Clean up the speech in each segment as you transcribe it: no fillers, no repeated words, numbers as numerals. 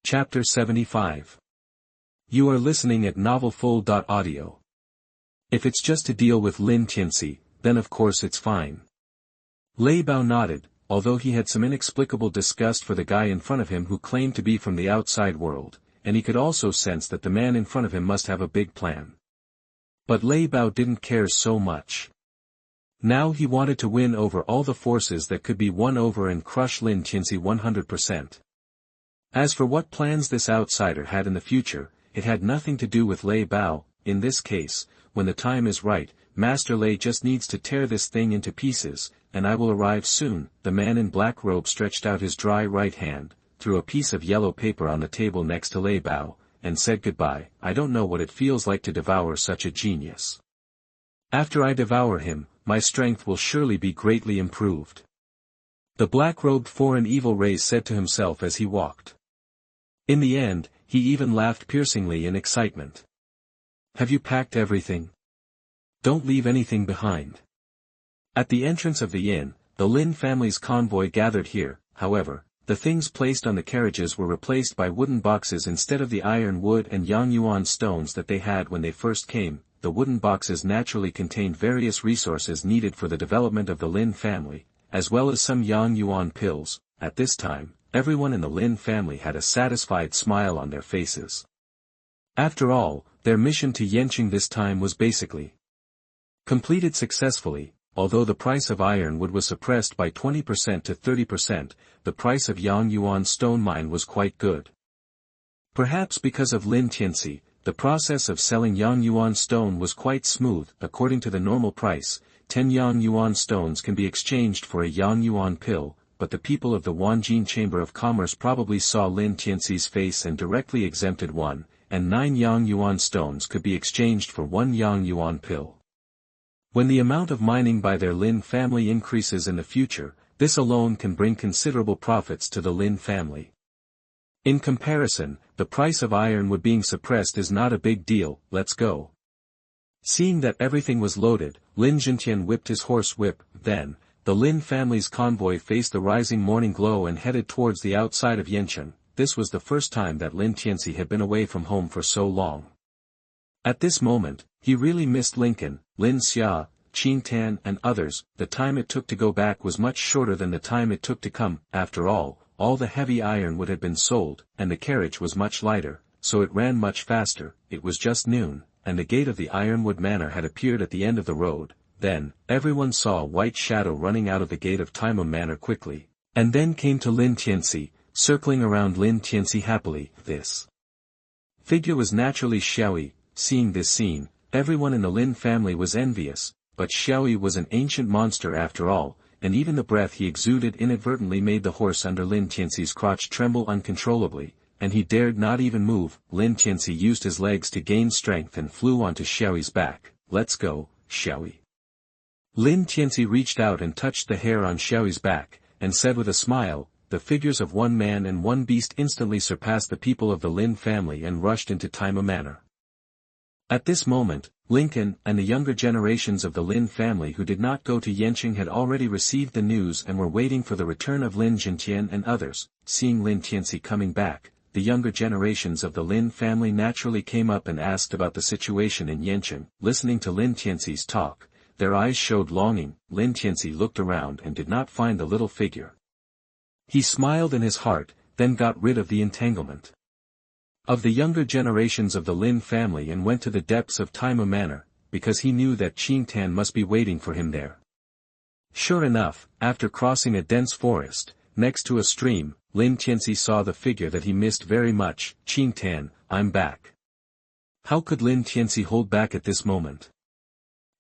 Chapter 75. You are listening at novelfull.audio. If it's just to deal with Lin Tianci, then of course it's fine. Lei Bao nodded, although he had some inexplicable disgust for the guy in front of him who claimed to be from the outside world, and he could also sense that the man in front of him must have a big plan. But Lei Bao didn't care so much. Now he wanted to win over all the forces that could be won over and crush Lin Tianci 100%. As for what plans this outsider had in the future, it had nothing to do with Lei Bao. In this case, when the time is right, Master Lei just needs to tear this thing into pieces, and I will arrive soon. The man in black robe stretched out his dry right hand, threw a piece of yellow paper on the table next to Lei Bao, and said goodbye. I don't know what it feels like to devour such a genius. After I devour him, my strength will surely be greatly improved. The black-robed foreign evil Ray said to himself as he walked. In the end, he even laughed piercingly in excitement. Have you packed everything? Don't leave anything behind. At the entrance of the inn, the Lin family's convoy gathered here. However, the things placed on the carriages were replaced by wooden boxes instead of the iron wood and Yangyuan stones that they had when they first came. The wooden boxes naturally contained various resources needed for the development of the Lin family, as well as some Yangyuan pills. At this time, everyone in the Lin family had a satisfied smile on their faces. After all, their mission to Yanqing this time was basically completed successfully. Although the price of ironwood was suppressed by 20% to 30%, the price of Yangyuan stone mine was quite good. Perhaps because of Lin Tianci, the process of selling Yangyuan stone was quite smooth. According to the normal price, 10 Yangyuan stones can be exchanged for a Yangyuan pill, but the people of the Wanjin Chamber of Commerce probably saw Lin Tianci's face and directly exempted 1, and 9 Yangyuan stones could be exchanged for 1 Yangyuan pill. When the amount of mining by their Lin family increases in the future, this alone can bring considerable profits to the Lin family. In comparison, the price of ironwood being suppressed is not a big deal. Let's go. Seeing that everything was loaded, Lin Zhentian whipped his horse whip. Then, the Lin family's convoy faced the rising morning glow and headed towards the outside of Yanqing. This was the first time that Lin Tianci had been away from home for so long. At this moment, he really missed Lincoln, Lin Xia, Qin Tan and others. The time it took to go back was much shorter than the time it took to come. After all the heavy ironwood had been sold, and the carriage was much lighter, so it ran much faster. It was just noon, and the gate of the Ironwood Manor had appeared at the end of the road. Then, everyone saw a white shadow running out of the gate of Taimou Manor quickly, and then came to Lin Tianci, circling around Lin Tianci happily. This figure was naturally Xiaoyi. Seeing this scene, everyone in the Lin family was envious, but Xiaoyi was an ancient monster after all, and even the breath he exuded inadvertently made the horse under Lin Tianci's crotch tremble uncontrollably, and he dared not even move. Lin Tianci used his legs to gain strength and flew onto Xiaoyi's back. Let's go, Xiaoyi. Lin Tianci reached out and touched the hair on Xiaoyi's back, and said with a smile. The figures of 1 man and 1 beast instantly surpassed the people of the Lin family and rushed into Taimou Manor. At this moment, Lincoln and the younger generations of the Lin family who did not go to Yanqing had already received the news and were waiting for the return of Lin Zhentian and others. Seeing Lin Tianci coming back, the younger generations of the Lin family naturally came up and asked about the situation in Yanqing. Listening to Lin Tianci's talk, their eyes showed longing. Lin Tianci looked around and did not find the little figure. He smiled in his heart, then got rid of the entanglement of the younger generations of the Lin family and went to the depths of Taimou Manor, because he knew that Qin Tan must be waiting for him there. Sure enough, after crossing a dense forest, next to a stream, Lin Tianci saw the figure that he missed very much. Qin Tan, I'm back. How could Lin Tianci hold back at this moment?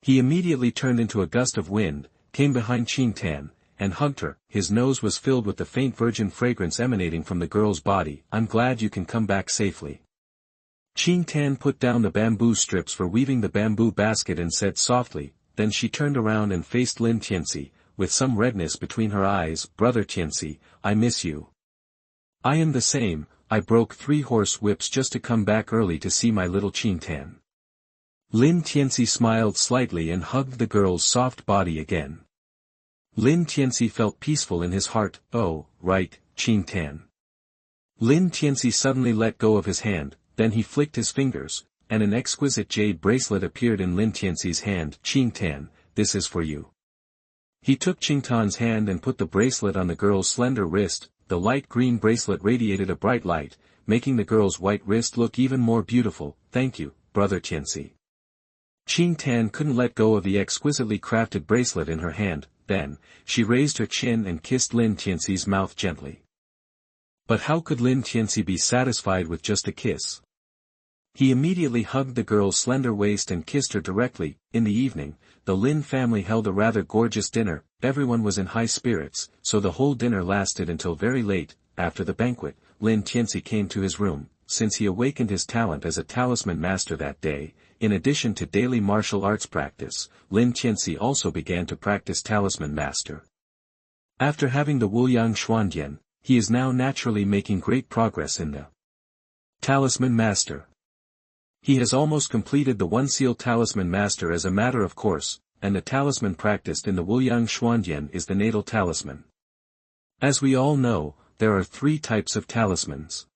He immediately turned into a gust of wind, came behind Qin Tan, and hugged her. His nose was filled with the faint virgin fragrance emanating from the girl's body. I'm glad you can come back safely. Qin Tan put down the bamboo strips for weaving the bamboo basket and said softly. Then she turned around and faced Lin Tianci, with some redness between her eyes. Brother Tianci, I miss you. I am the same. I broke 3 horse whips just to come back early to see my little Qin Tan. Lin Tianci smiled slightly and hugged the girl's soft body again. Lin Tianci felt peaceful in his heart. Oh, right, Qin Tan. Lin Tianci suddenly let go of his hand, then he flicked his fingers, and an exquisite jade bracelet appeared in Lin Tianci's hand. Qingtan, this is for you. He took Qingtan's hand and put the bracelet on the girl's slender wrist. The light green bracelet radiated a bright light, making the girl's white wrist look even more beautiful. Thank you, brother Tianci. Qingtan couldn't let go of the exquisitely crafted bracelet in her hand. Then, she raised her chin and kissed Lin Tianci's mouth gently. But how could Lin Tianci be satisfied with just a kiss? He immediately hugged the girl's slender waist and kissed her directly. In the evening, the Lin family held a rather gorgeous dinner. Everyone was in high spirits, so the whole dinner lasted until very late. After the banquet, Lin Tianci came to his room. Since he awakened his talent as a talisman master that day, in addition to daily martial arts practice, Lin Tianci also began to practice talisman master. After having the Wuyang Xuandian, he is now naturally making great progress in the talisman master. He has almost completed the one-seal talisman master as a matter of course, and the talisman practiced in the Wuyang Xuandian is the natal talisman. As we all know, there are 3 types of talismans.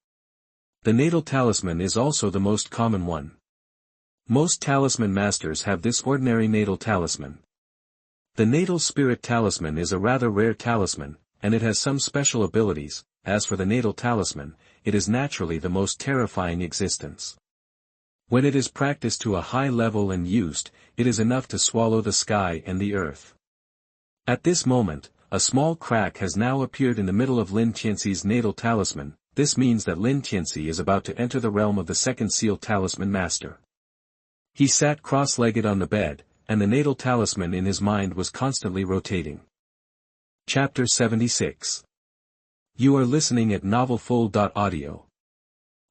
The natal talisman is also the most common one. Most talisman masters have this ordinary natal talisman. The natal spirit talisman is a rather rare talisman, and it has some special abilities. As for the natal talisman, it is naturally the most terrifying existence. When it is practiced to a high level and used, it is enough to swallow the sky and the earth. At this moment, a small crack has now appeared in the middle of Lin Tianci's natal talisman. This means that Lin Tianci is about to enter the realm of the second seal talisman master. He sat cross-legged on the bed, and the natal talisman in his mind was constantly rotating. Chapter 76. You are listening at novelfull.audio.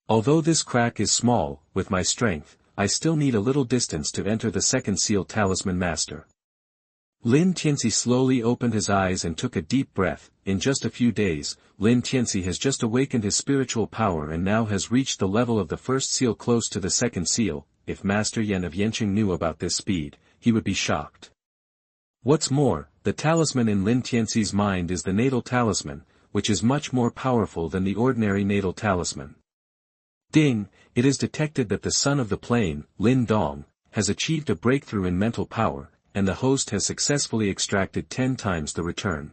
Although this crack is small, with my strength, I still need a little distance to enter the second seal talisman master. Lin Tianci slowly opened his eyes and took a deep breath. In just a few days, Lin Tianci has just awakened his spiritual power and now has reached the level of the first seal close to the second seal. If Master Yan of Yanqing knew about this speed, he would be shocked. What's more, the talisman in Lin Tianci's mind is the natal talisman, which is much more powerful than the ordinary natal talisman. Ding, it is detected that the son of the plane, Lin Dong, has achieved a breakthrough in mental power, and the host has successfully extracted 10 times the return.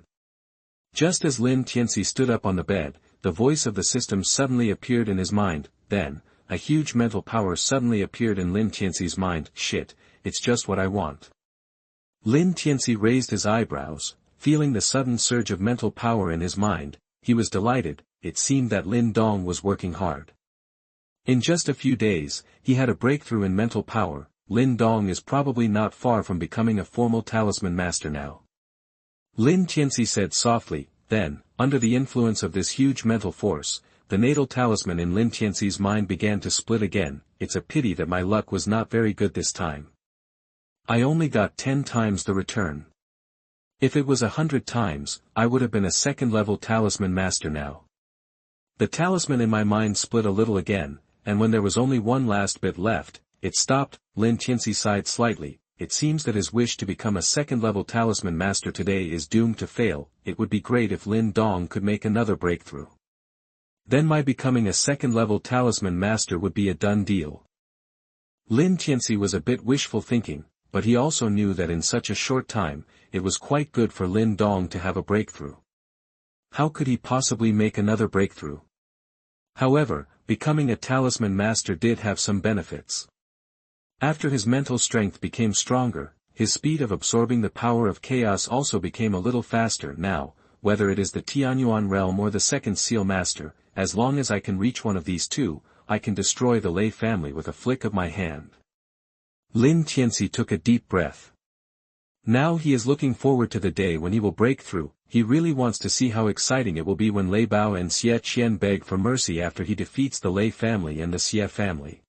Just as Lin Tianci stood up on the bed, the voice of the system suddenly appeared in his mind. Then, a huge mental power suddenly appeared in Lin Tianci's mind. Shit, it's just what I want. Lin Tianci raised his eyebrows, feeling the sudden surge of mental power in his mind. He was delighted. It seemed that Lin Dong was working hard. In just a few days, he had a breakthrough in mental power. Lin Dong is probably not far from becoming a formal talisman master now. Lin Tianci said softly. Then, under the influence of this huge mental force, the natal talisman in Lin Tianci's mind began to split again. It's a pity that my luck was not very good this time. I only got 10 times the return. If it was 100 times, I would have been a second-level talisman master now. The talisman in my mind split a little again, and when there was only one last bit left, it stopped. Lin Tianci sighed slightly. It seems that his wish to become a second-level talisman master today is doomed to fail. It would be great if Lin Dong could make another breakthrough. Then my becoming a second-level talisman master would be a done deal. Lin Tianci was a bit wishful thinking, but he also knew that in such a short time, it was quite good for Lin Dong to have a breakthrough. How could he possibly make another breakthrough? However, becoming a talisman master did have some benefits. After his mental strength became stronger, his speed of absorbing the power of chaos also became a little faster. Now, whether it is the Tianyuan realm or the second seal master, as long as I can reach one of these two, I can destroy the Lei family with a flick of my hand. Lin Tianci took a deep breath. Now he is looking forward to the day when he will break through. He really wants to see how exciting it will be when Lei Bao and Xie Qian beg for mercy after he defeats the Lei family and the Xie family.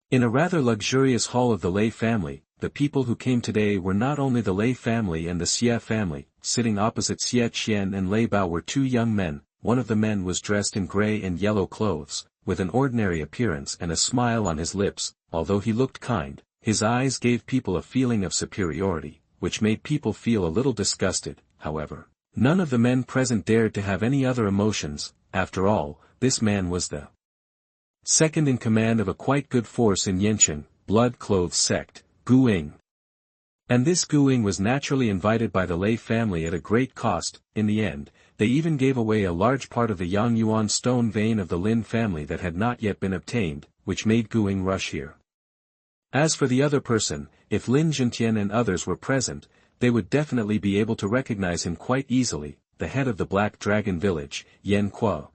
In a rather luxurious hall of the Lei family, the people who came today were not only the Lei family and the Xie family. Sitting opposite Xie Qian and Lei Bao were 2 young men. One of the men was dressed in gray and yellow clothes, with an ordinary appearance and a smile on his lips. Although he looked kind, his eyes gave people a feeling of superiority, which made people feel a little disgusted. However, none of the men present dared to have any other emotions. After all, this man was the second in command of a quite good force in Yanqing, blood-clothed sect, Guing. And this Guing was naturally invited by the Lei family at a great cost. In the end, they even gave away a large part of the Yang Yuan stone vein of the Lin family that had not yet been obtained, which made Guing rush here. As for the other person, if Lin Zhentian and others were present, they would definitely be able to recognize him quite easily, the head of the Black Dragon village, Yan Kuo.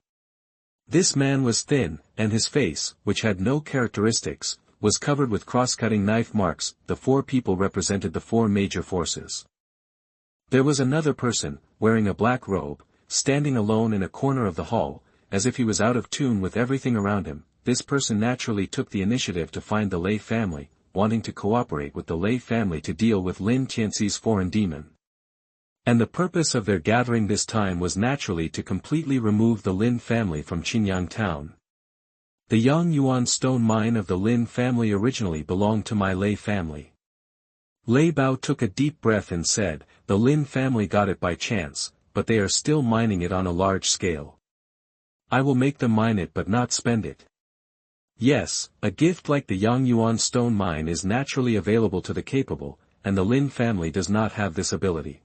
This man was thin, and his face, which had no characteristics, was covered with cross-cutting knife marks. The four people represented the four major forces. There was another person, wearing a black robe, standing alone in a corner of the hall, as if he was out of tune with everything around him. This person naturally took the initiative to find the Lei family, wanting to cooperate with the Lei family to deal with Lin Tianci's foreign demon. And the purpose of their gathering this time was naturally to completely remove the Lin family from Qinyang town. The Yang Yuan stone mine of the Lin family originally belonged to my Lei family. Lei Bao took a deep breath and said, the Lin family got it by chance, but they are still mining it on a large scale. I will make them mine it but not spend it. Yes, a gift like the Yang Yuan stone mine is naturally available to the capable, and the Lin family does not have this ability.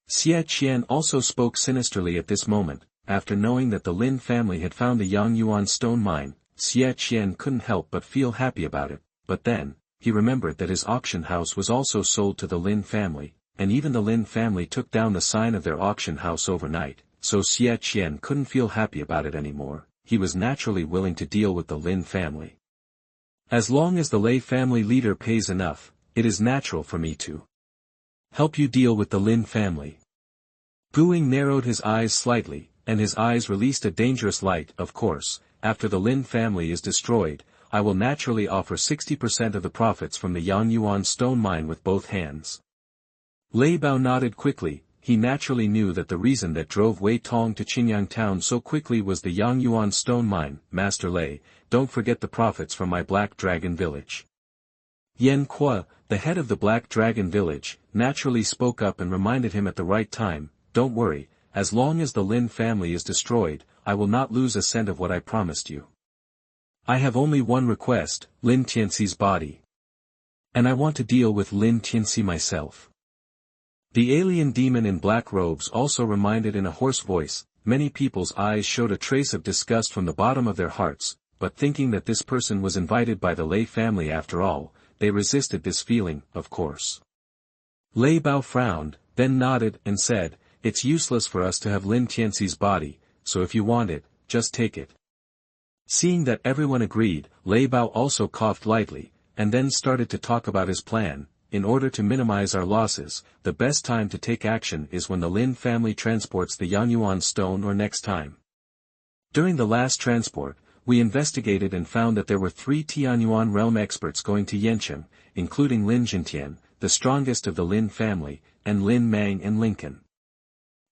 Xie Qian also spoke sinisterly at this moment. After knowing that the Lin family had found the Yang Yuan stone mine, Xie Qian couldn't help but feel happy about it, but then, he remembered that his auction house was also sold to the Lin family, and even the Lin family took down the sign of their auction house overnight, so Xie Qian couldn't feel happy about it anymore. He was naturally willing to deal with the Lin family. As long as the Lei family leader pays enough, it is natural for me to help you deal with the Lin family. Guing narrowed his eyes slightly, and his eyes released a dangerous light. Of course, after the Lin family is destroyed, I will naturally offer 60% of the profits from the Yang Yuan stone mine with both hands. Lei Bao nodded quickly. He naturally knew that the reason that drove Wei Tong to Qinyang town so quickly was the Yang Yuan stone mine. Master Lei, don't forget the profits from my Black Dragon village. Yan Kuo, the head of the Black Dragon village, naturally spoke up and reminded him at the right time, don't worry, as long as the Lin family is destroyed, I will not lose a cent of what I promised you. I have only one request, Lin Tianci's body. And I want to deal with Lin Tianci myself. The alien demon in black robes also reminded in a hoarse voice. Many people's eyes showed a trace of disgust from the bottom of their hearts, but thinking that this person was invited by the Lei family after all, they resisted this feeling, of course. Lei Bao frowned, then nodded and said, it's useless for us to have Lin Tianci's body, so if you want it, just take it. Seeing that everyone agreed, Lei Bao also coughed lightly, and then started to talk about his plan. In order to minimize our losses, the best time to take action is when the Lin family transports the Yang Yuan stone or next time. During the last transport, we investigated and found that there were 3 Tianyuan realm experts going to Yanqing, including Lin Zhentian, the strongest of the Lin family, and Lin Mang and Lincoln.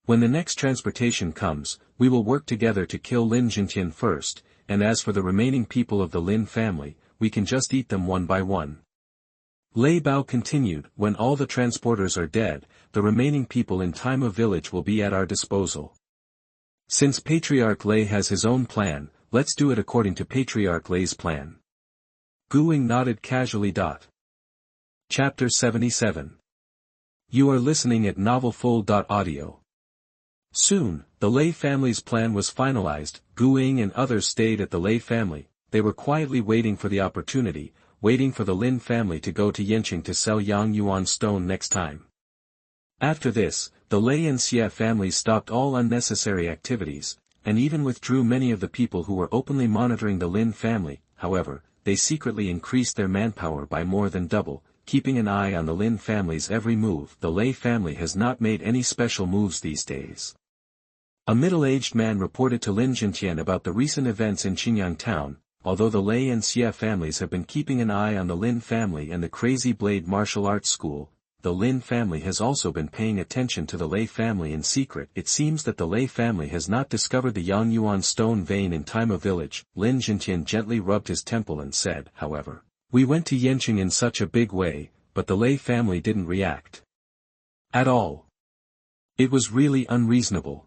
When the next transportation comes, we will work together to kill Lin Zhentian first, and as for the remaining people of the Lin family, we can just eat them one by one. Lei Bao continued, when all the transporters are dead, the remaining people in Taima village will be at our disposal. Since Patriarch Lei has his own plan, let's do it according to Patriarch Lei's plan. Guing nodded casually. Chapter 77. You are listening at novelfull.audio. Soon, the Lei family's plan was finalized. Guing and others stayed at the Lei family. They were quietly waiting for the opportunity, waiting for the Lin family to go to Yanqing to sell Yang Yuan stone next time. After this, the Lei and Xie families stopped all unnecessary activities, and even withdrew many of the people who were openly monitoring the Lin family. However, they secretly increased their manpower by more than double, keeping an eye on the Lin family's every move. The Lei family has not made any special moves these days. A middle-aged man reported to Lin Zhentian about the recent events in Qinyang town. Although the Lei and Xie families have been keeping an eye on the Lin family and the Crazy Blade martial arts school, the Lin family has also been paying attention to the Lei family in secret. It seems that the Lei family has not discovered the Yang Yuan stone vein in Taima village. Lin Zhentian gently rubbed his temple and said, however, we went to Yanqing in such a big way, but the Lei family didn't react at all. It was really unreasonable.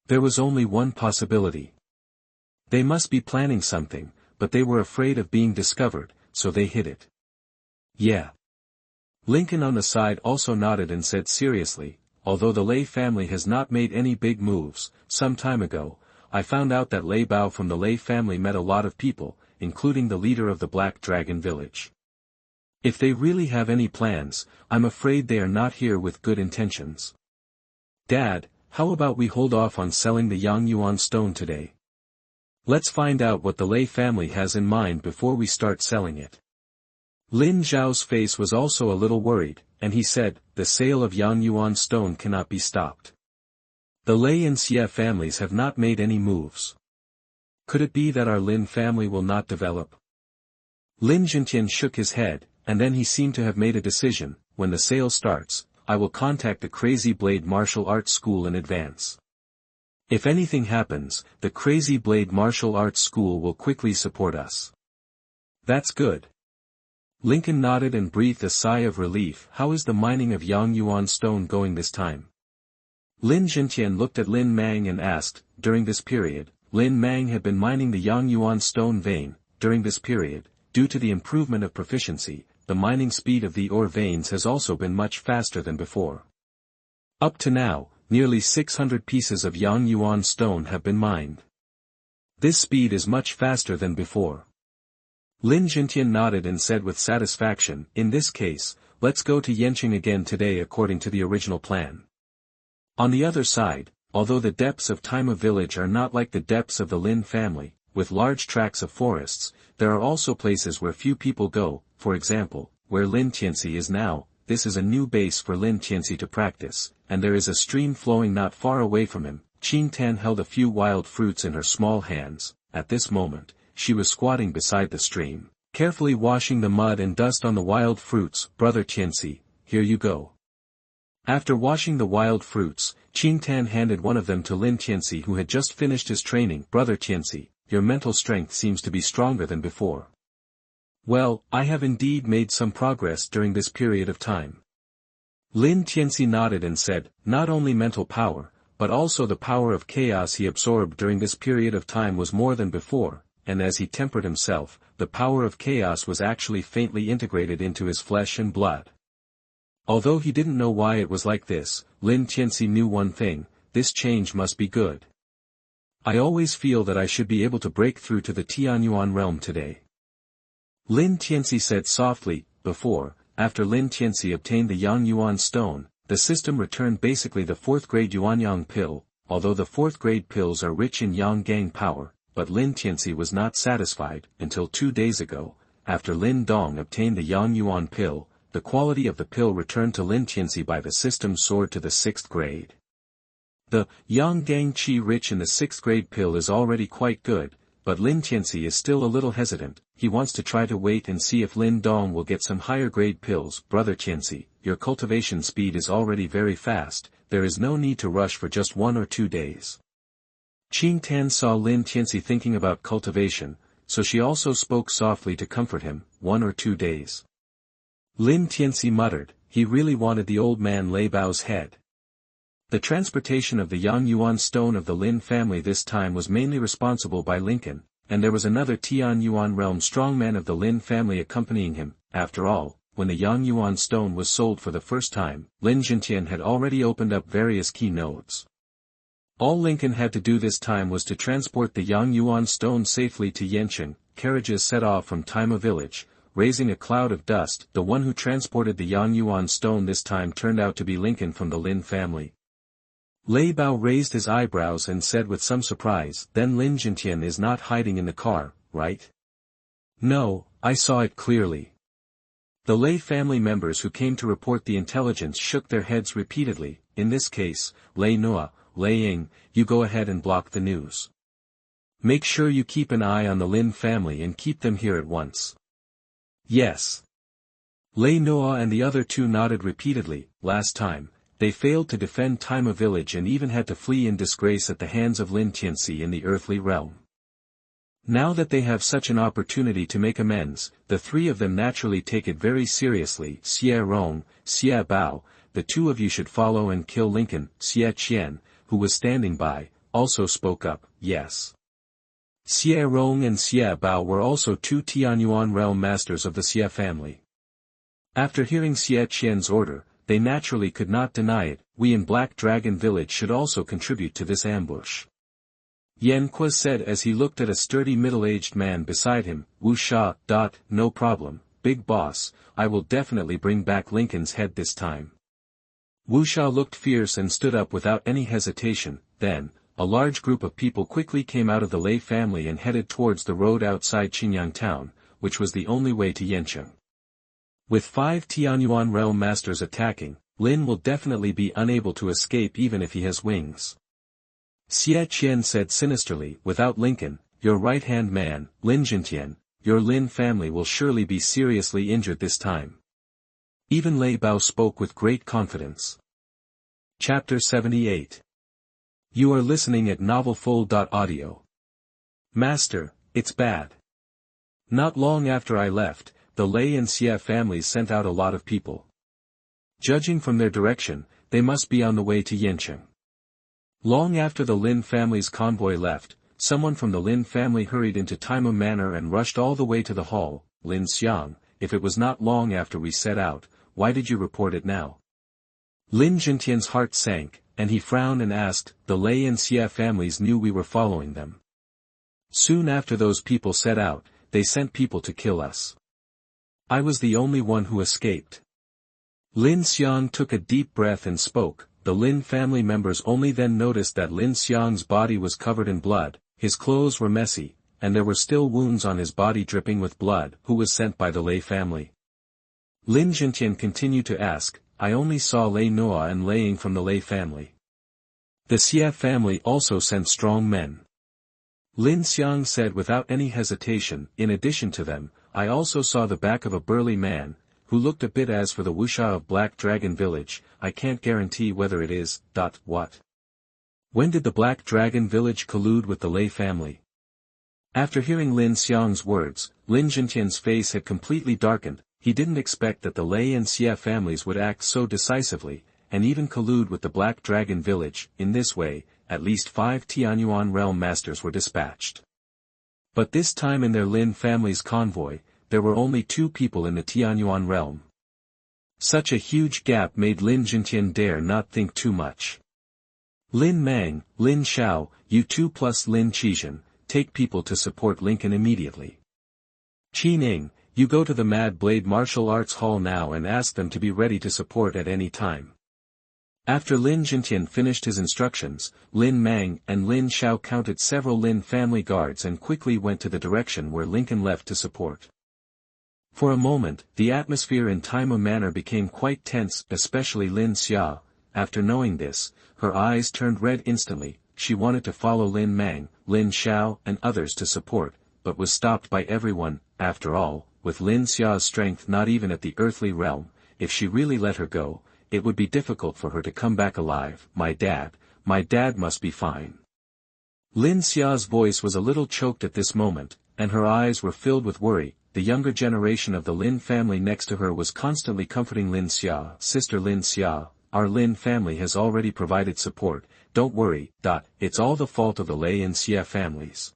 There was only one possibility. They must be planning something, but they were afraid of being discovered, so they hid it. Yeah. Lincoln on the side also nodded and said seriously, although the Lei family has not made any big moves, some time ago, I found out that Lei Bao from the Lei family met a lot of people, including the leader of the Black Dragon village. If they really have any plans, I'm afraid they are not here with good intentions. Dad, how about we hold off on selling the Yang Yuan stone today? Let's find out what the Lei family has in mind before we start selling it. Lin Zhao's face was also a little worried, and he said, the sale of Yang Yuan stone cannot be stopped. The Lei and Xie families have not made any moves. Could it be that our Lin family will not develop? Lin Jintian shook his head, and then he seemed to have made a decision. When the sale starts, I will contact the Crazy Blade Martial Arts School in advance. If anything happens, the Crazy Blade Martial Arts School will quickly support us. That's good. Lincoln nodded and breathed a sigh of relief. How is the mining of Yang Yuan stone going this time? Lin Jintian looked at Lin Mang and asked. During this period, Lin Mang had been mining the Yang Yuan stone vein. During this period, due to the improvement of proficiency, the mining speed of the ore veins has also been much faster than before. Up to now, nearly 600 pieces of Yang Yuan stone have been mined. This speed is much faster than before. Lin Jintian nodded and said with satisfaction, in this case, let's go to Yanqing again today according to the original plan. On the other side, although the depths of Taima village are not like the depths of the Lin family, with large tracts of forests, there are also places where few people go, for example, where Lin Tianci is now. This is a new base for Lin Tianci to practice, and there is a stream flowing not far away from him. Qin Tan held a few wild fruits in her small hands. At this moment, she was squatting beside the stream, carefully washing the mud and dust on the wild fruits. Brother Tianci, here you go. After washing the wild fruits, Qin Tan handed one of them to Lin Tianci who had just finished his training. Brother Tianci, your mental strength seems to be stronger than before. Well, I have indeed made some progress during this period of time. Lin Tianci nodded and said, not only mental power, but also the power of chaos he absorbed during this period of time was more than before, and as he tempered himself, the power of chaos was actually faintly integrated into his flesh and blood. Although he didn't know why it was like this, Lin Tianci knew one thing, this change must be good. I always feel that I should be able to break through to the Tianyuan realm today. Lin Tianci said softly. After Lin Tianci obtained the Yang Yuan stone, the system returned basically the 4th grade Yuanyang pill, although the 4th grade pills are rich in Yang Gang power, but Lin Tianci was not satisfied, until 2 days ago, after Lin Dong obtained the Yang Yuan pill, the quality of the pill returned to Lin Tianci by the system soared to the 6th grade. The Yang Gang Qi rich in the 6th grade pill is already quite good, but Lin Tianci is still a little hesitant. He wants to try to wait and see if Lin Dong will get some higher grade pills. Brother Tianci, your cultivation speed is already very fast, there is no need to rush for just 1 or 2 days. Qin Tan saw Lin Tianci thinking about cultivation, so she also spoke softly to comfort him. 1 or 2 days. Lin Tianci muttered, he really wanted the old man Lei Bao's head. The transportation of the Yang Yuan stone of the Lin family this time was mainly responsible by Lincoln, and there was another Tian Yuan realm strongman of the Lin family accompanying him. After all, when the Yang Yuan stone was sold for the first time, Lin Jintian had already opened up various key nodes. All Lincoln had to do this time was to transport the Yang Yuan stone safely to Yanqing. Carriages set off from Taima village, raising a cloud of dust. The one who transported the Yang Yuan stone this time turned out to be Lincoln from the Lin family. Lei Bao raised his eyebrows and said with some surprise, then Lin Jintian is not hiding in the car, right? No, I saw it clearly. The Lei family members who came to report the intelligence shook their heads repeatedly. In this case, Lei Noa, Lei Ying, you go ahead and block the news. Make sure you keep an eye on the Lin family and keep them here at once. Yes. Lei Noa and the other two nodded repeatedly. Last time, they failed to defend Taima village and even had to flee in disgrace at the hands of Lin Tianci in the earthly realm. Now that they have such an opportunity to make amends, the three of them naturally take it very seriously. Xie Rong, Xie Bao, the two of you should follow and kill Lincoln. Xie Qian, who was standing by, also spoke up, yes. Xie Rong and Xie Bao were also two Tianyuan realm masters of the Xie family. After hearing Xie Qian's order, they naturally could not deny it. We in Black Dragon Village should also contribute to this ambush. Yan Kwa said as he looked at a sturdy middle-aged man beside him. Wu Sha, no problem, big boss, I will definitely bring back Lincoln's head this time. Wu Sha looked fierce and stood up without any hesitation. Then, a large group of people quickly came out of the Lei family and headed towards the road outside Qinyang town, which was the only way to Yancheng. With 5 Tianyuan realm masters attacking, Lin will definitely be unable to escape even if he has wings. Xie Qian said sinisterly. Without Lincoln, your right-hand man, Lin Jintian, your Lin family will surely be seriously injured this time. Even Lei Bao spoke with great confidence. Chapter 78. You are listening at novelfull.audio. Master, it's bad. Not long after I left, the Lei and Xie families sent out a lot of people. Judging from their direction, they must be on the way to Yancheng. Long after the Lin family's convoy left, someone from the Lin family hurried into Taima Manor and rushed all the way to the hall. Lin Xiang, if it was not long after we set out, why did you report it now? Lin Jintian's heart sank, and he frowned and asked. The Lei and Xie families knew we were following them. Soon after those people set out, they sent people to kill us. I was the only one who escaped. Lin Xiang took a deep breath and spoke. The Lin family members only then noticed that Lin Xiang's body was covered in blood, his clothes were messy, and there were still wounds on his body dripping with blood. Who was sent by the Lei family? Lin Jintian continued to ask. I only saw Lei Noa and Lei Ying from the Lei family. The Xie family also sent strong men. Lin Xiang said without any hesitation. In addition to them, I also saw the back of a burly man, who looked a bit as for the Wuxia of Black Dragon Village. I can't guarantee whether it is. What? When did the Black Dragon Village collude with the Lei family? After hearing Lin Xiang's words, Lin Jintian's face had completely darkened. He didn't expect that the Lei and Xie families would act so decisively, and even collude with the Black Dragon Village. In this way, at least 5 Tianyuan realm masters were dispatched. But this time in their Lin family's convoy, there were only 2 people in the Tianyuan realm. Such a huge gap made Lin Jintian dare not think too much. Lin Mang, Lin Xiao, you 2 plus Lin Qizhen, take people to support Lincoln immediately. Qi Ning, you go to the Mad Blade Martial Arts Hall now and ask them to be ready to support at any time. After Lin Jintian finished his instructions, Lin Mang and Lin Xiao counted several Lin family guards and quickly went to the direction where Lincoln left to support. For a moment, the atmosphere in Taima Manor became quite tense, especially Lin Xia. After knowing this, her eyes turned red instantly. She wanted to follow Lin Mang, Lin Xiao and others to support, but was stopped by everyone. After all, with Lin Xia's strength not even at the earthly realm, if she really let her go, it would be difficult for her to come back alive. My dad must be fine. Lin Xia's voice was a little choked at this moment, and her eyes were filled with worry. The younger generation of the Lin family next to her was constantly comforting Lin Xia. Sister Lin Xia, our Lin family has already provided support, don't worry. It's all the fault of the Lei and Xie families.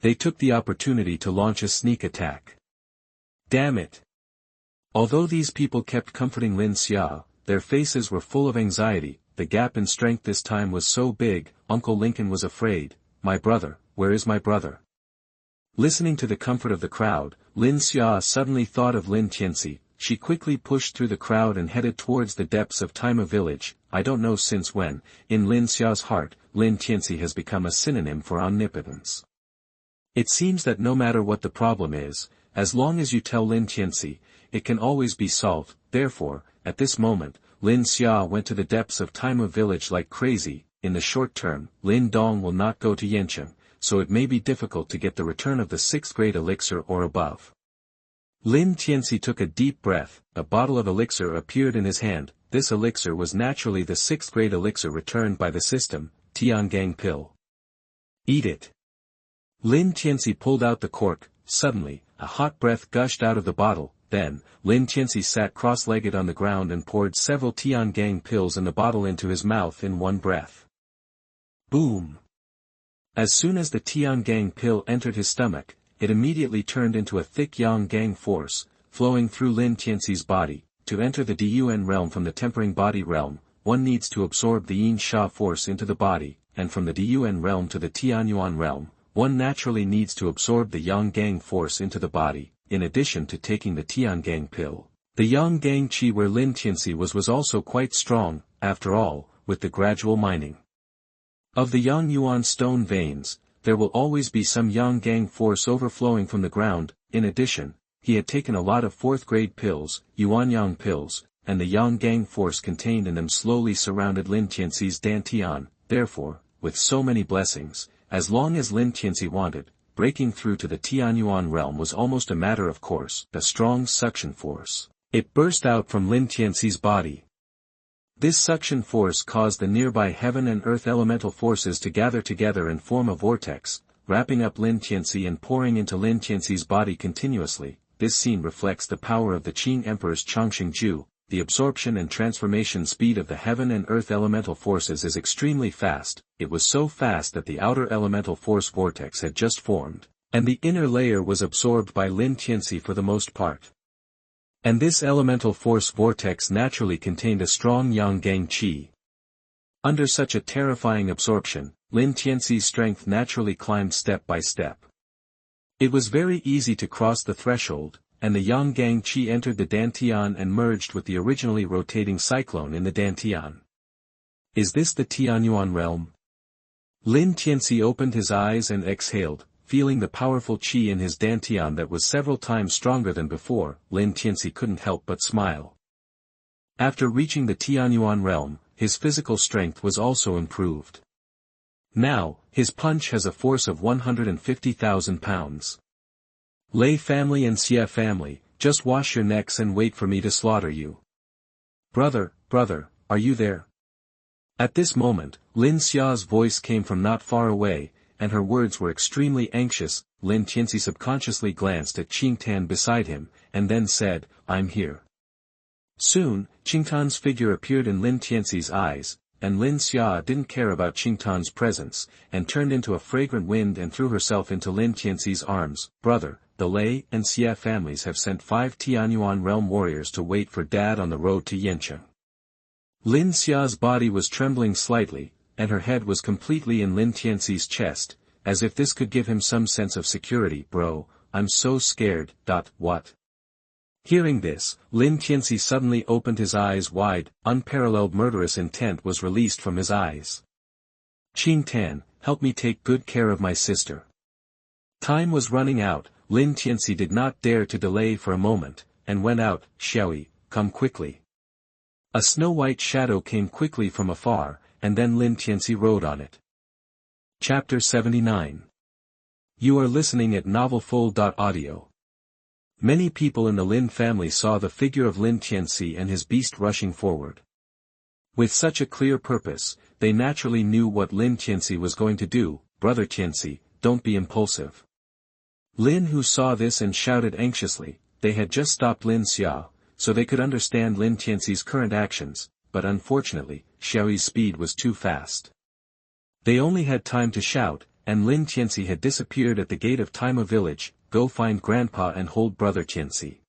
They took the opportunity to launch a sneak attack. Damn it. Although these people kept comforting Lin Xia, their faces were full of anxiety. The gap in strength this time was so big. Uncle Lincoln was afraid. My brother, where is my brother? Listening to the comfort of the crowd, Lin Xia suddenly thought of Lin Tianci. She quickly pushed through the crowd and headed towards the depths of Taima village. I don't know since when, in Lin Xia's heart, Lin Tianci has become a synonym for omnipotence. It seems that no matter what the problem is, as long as you tell Lin Tianci, it can always be solved. Therefore, at this moment, Lin Xia went to the depths of Taima village like crazy. In the short term, Lin Dong will not go to Yancheng, so it may be difficult to get the return of the 6th grade elixir or above. Lin Tianci took a deep breath. A bottle of elixir appeared in his hand. This elixir was naturally the 6th grade elixir returned by the system, Tiangang pill. Eat it. Lin Tianci pulled out the cork. Suddenly, a hot breath gushed out of the bottle. Then, Lin Tianci sat cross-legged on the ground and poured several Tiangang pills in the bottle into his mouth in one breath. Boom! As soon as the Tiangang pill entered his stomach, it immediately turned into a thick Yang force, flowing through Lin Tianci's body. To enter the Dun realm from the tempering body realm, one needs to absorb the Yin Sha force into the body, and from the Dun realm to the Tianyuan realm, one naturally needs to absorb the Yang force into the body, in addition to taking the Tiangang pill. The Yang Qi where Lin Tianci was also quite strong, after all, with the gradual mining of the Yang Yuan stone veins, there will always be some Yang force overflowing from the ground. In addition, he had taken a lot of 4th-grade pills, Yuanyang pills, and the Yang force contained in them slowly surrounded Lin Tianci's dantian. Therefore, with so many blessings, as long as Lin Tianci wanted, breaking through to the Tianyuan realm was almost a matter of course. A strong suction force. It burst out from Lin Tianci's body. This suction force caused the nearby heaven and earth elemental forces to gather together and form a vortex, wrapping up Lin Tianci and pouring into Lin Tianci's body continuously. This scene reflects the power of the Qing Emperor's Changxing Ju. The absorption and transformation speed of the heaven and earth elemental forces is extremely fast. It was so fast that the outer elemental force vortex had just formed, and the inner layer was absorbed by Lin Tianci for the most part. And this elemental force vortex naturally contained a strong Yang Qi. Under such a terrifying absorption, Lin Tianci's strength naturally climbed step by step. It was very easy to cross the threshold, and the Yang Qi entered the dantian and merged with the originally rotating cyclone in the dantian. Is this the Tianyuan realm? Lin Tianci opened his eyes and exhaled, feeling the powerful qi in his dantian that was several times stronger than before. Lin Tianci couldn't help but smile. After reaching the Tianyuan realm, his physical strength was also improved. Now, his punch has a force of 150,000 pounds. Lei family and Xie family, just wash your necks and wait for me to slaughter you. Brother, are you there? At this moment, Lin Xia's voice came from not far away, and her words were extremely anxious. Lin Tianci subconsciously glanced at Qingtan beside him, and then said, I'm here. Soon, Qingtan's figure appeared in Lin Tianci's eyes, and Lin Xia didn't care about Qingtan's presence, and turned into a fragrant wind and threw herself into Lin Tianci's arms. Brother, the Lei and Xie families have sent 5 Tianyuan realm warriors to wait for Dad on the road to Yancheng. Lin Xia's body was trembling slightly, and her head was completely in Lin Tianci's chest, as if this could give him some sense of security. Bro, I'm so scared. What? Hearing this, Lin Tianci suddenly opened his eyes wide. Unparalleled murderous intent was released from his eyes. Qingtan, help me take good care of my sister. Time was running out. Lin Tianci did not dare to delay for a moment, and went out. Xiaoyi, come quickly. A snow-white shadow came quickly from afar, and then Lin Tianci rode on it. Chapter 79. You are listening at novelfull.audio. Many people in the Lin family saw the figure of Lin Tianci and his beast rushing forward. With such a clear purpose, they naturally knew what Lin Tianci was going to do. Brother Tianci, don't be impulsive. Lin Hu saw this and shouted anxiously. They had just stopped Lin Xia, so they could understand Lin Tianci's current actions, but unfortunately, Xiaoyi's speed was too fast. They only had time to shout, and Lin Tianci had disappeared at the gate of Taima village. Go find Grandpa and hold Brother Tianci.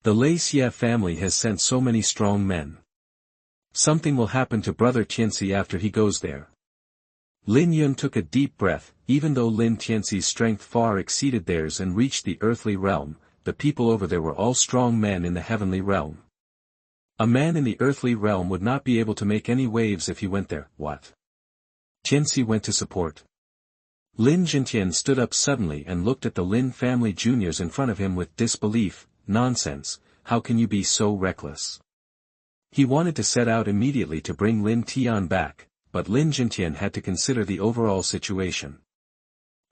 The Lei Xie family has sent so many strong men. Something will happen to Brother Tianci after he goes there. Lin Yun took a deep breath. Even though Lin Tianci's strength far exceeded theirs and reached the earthly realm, the people over there were all strong men in the heavenly realm. A man in the earthly realm would not be able to make any waves if he went there. What? Tianci went to support. Lin Jintian stood up suddenly and looked at the Lin family juniors in front of him with disbelief. Nonsense, how can you be so reckless? He wanted to set out immediately to bring Lin Tian back, but Lin Jintian had to consider the overall situation.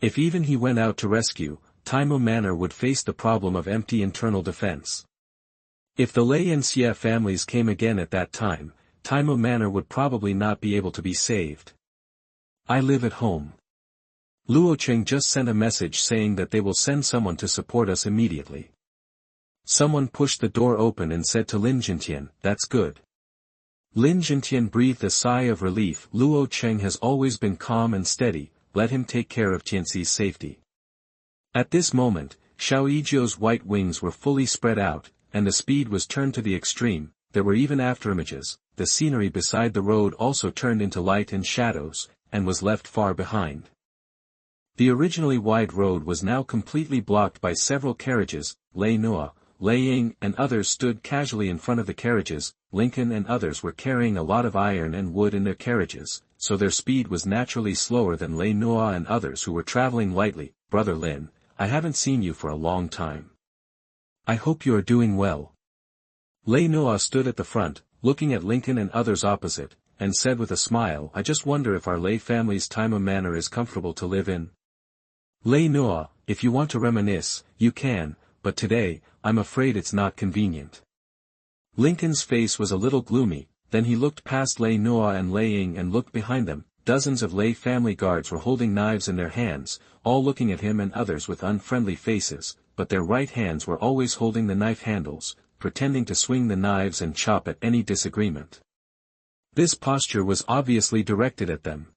If even he went out to rescue, Taimo Manor would face the problem of empty internal defense. If the Lei and Xie families came again at that time, Taimo Manor would probably not be able to be saved. I live at home. Luocheng just sent a message saying that they will send someone to support us immediately. Someone pushed the door open and said to Lin Jintian, that's good. Lin Jintian breathed a sigh of relief. Luocheng has always been calm and steady. let him take care of Tianxi's safety. At this moment, Xiao Yizhou's white wings were fully spread out, and the speed was turned to the extreme. There were even afterimages. The scenery beside the road also turned into light and shadows, and was left far behind. The originally wide road was now completely blocked by several carriages. Lei Noa, Lei Ying and others stood casually in front of the carriages. Lincoln and others were carrying a lot of iron and wood in their carriages, so their speed was naturally slower than Lei Noa and others who were traveling lightly. Brother Lin, I haven't seen you for a long time. I hope you are doing well. Lei Noa stood at the front, looking at Lincoln and others opposite, and said with a smile, I just wonder if our Lei family's Taima manor is comfortable to live in. Lei Noa, if you want to reminisce, you can, but today, I'm afraid it's not convenient. Lincoln's face was a little gloomy, then he looked past Lei Noa and Lei Ying and looked behind them. Dozens of Lei family guards were holding knives in their hands, all looking at him and others with unfriendly faces, but their right hands were always holding the knife handles, pretending to swing the knives and chop at any disagreement. This posture was obviously directed at them.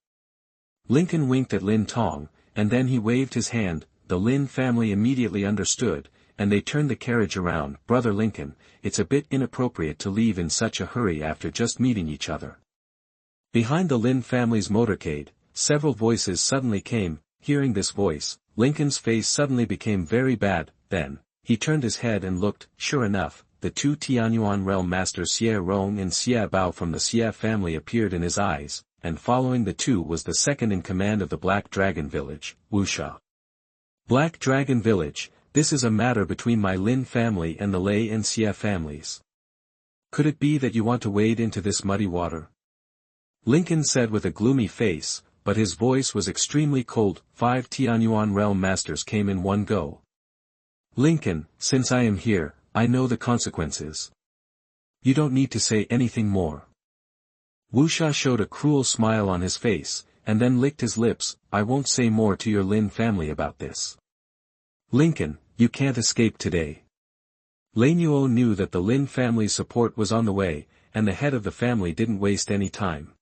Lincoln winked at Lin Tong, and then he waved his hand. The Lin family immediately understood, and they turned the carriage around. Brother Lincoln, it's a bit inappropriate to leave in such a hurry after just meeting each other. Behind the Lin family's motorcade, several voices suddenly came. Hearing this voice, Lincoln's face suddenly became very bad. Then, he turned his head and looked. Sure enough, the two Tianyuan realm masters Xie Rong and Xie Bao from the Xie family appeared in his eyes, and following the two was the second in command of the Black Dragon Village, Wuxia. Black Dragon Village, this is a matter between my Lin family and the Lei and Xie families. Could it be that you want to wade into this muddy water? Lincoln said with a gloomy face, but his voice was extremely cold. 5 Tianyuan realm masters came in one go. Lincoln, since I am here, I know the consequences. You don't need to say anything more. Wuxia showed a cruel smile on his face, and then licked his lips. I won't say more to your Lin family about this. Lincoln, you can't escape today. Lei Nuo knew that the Lin family's support was on the way, and the head of the family didn't waste any time.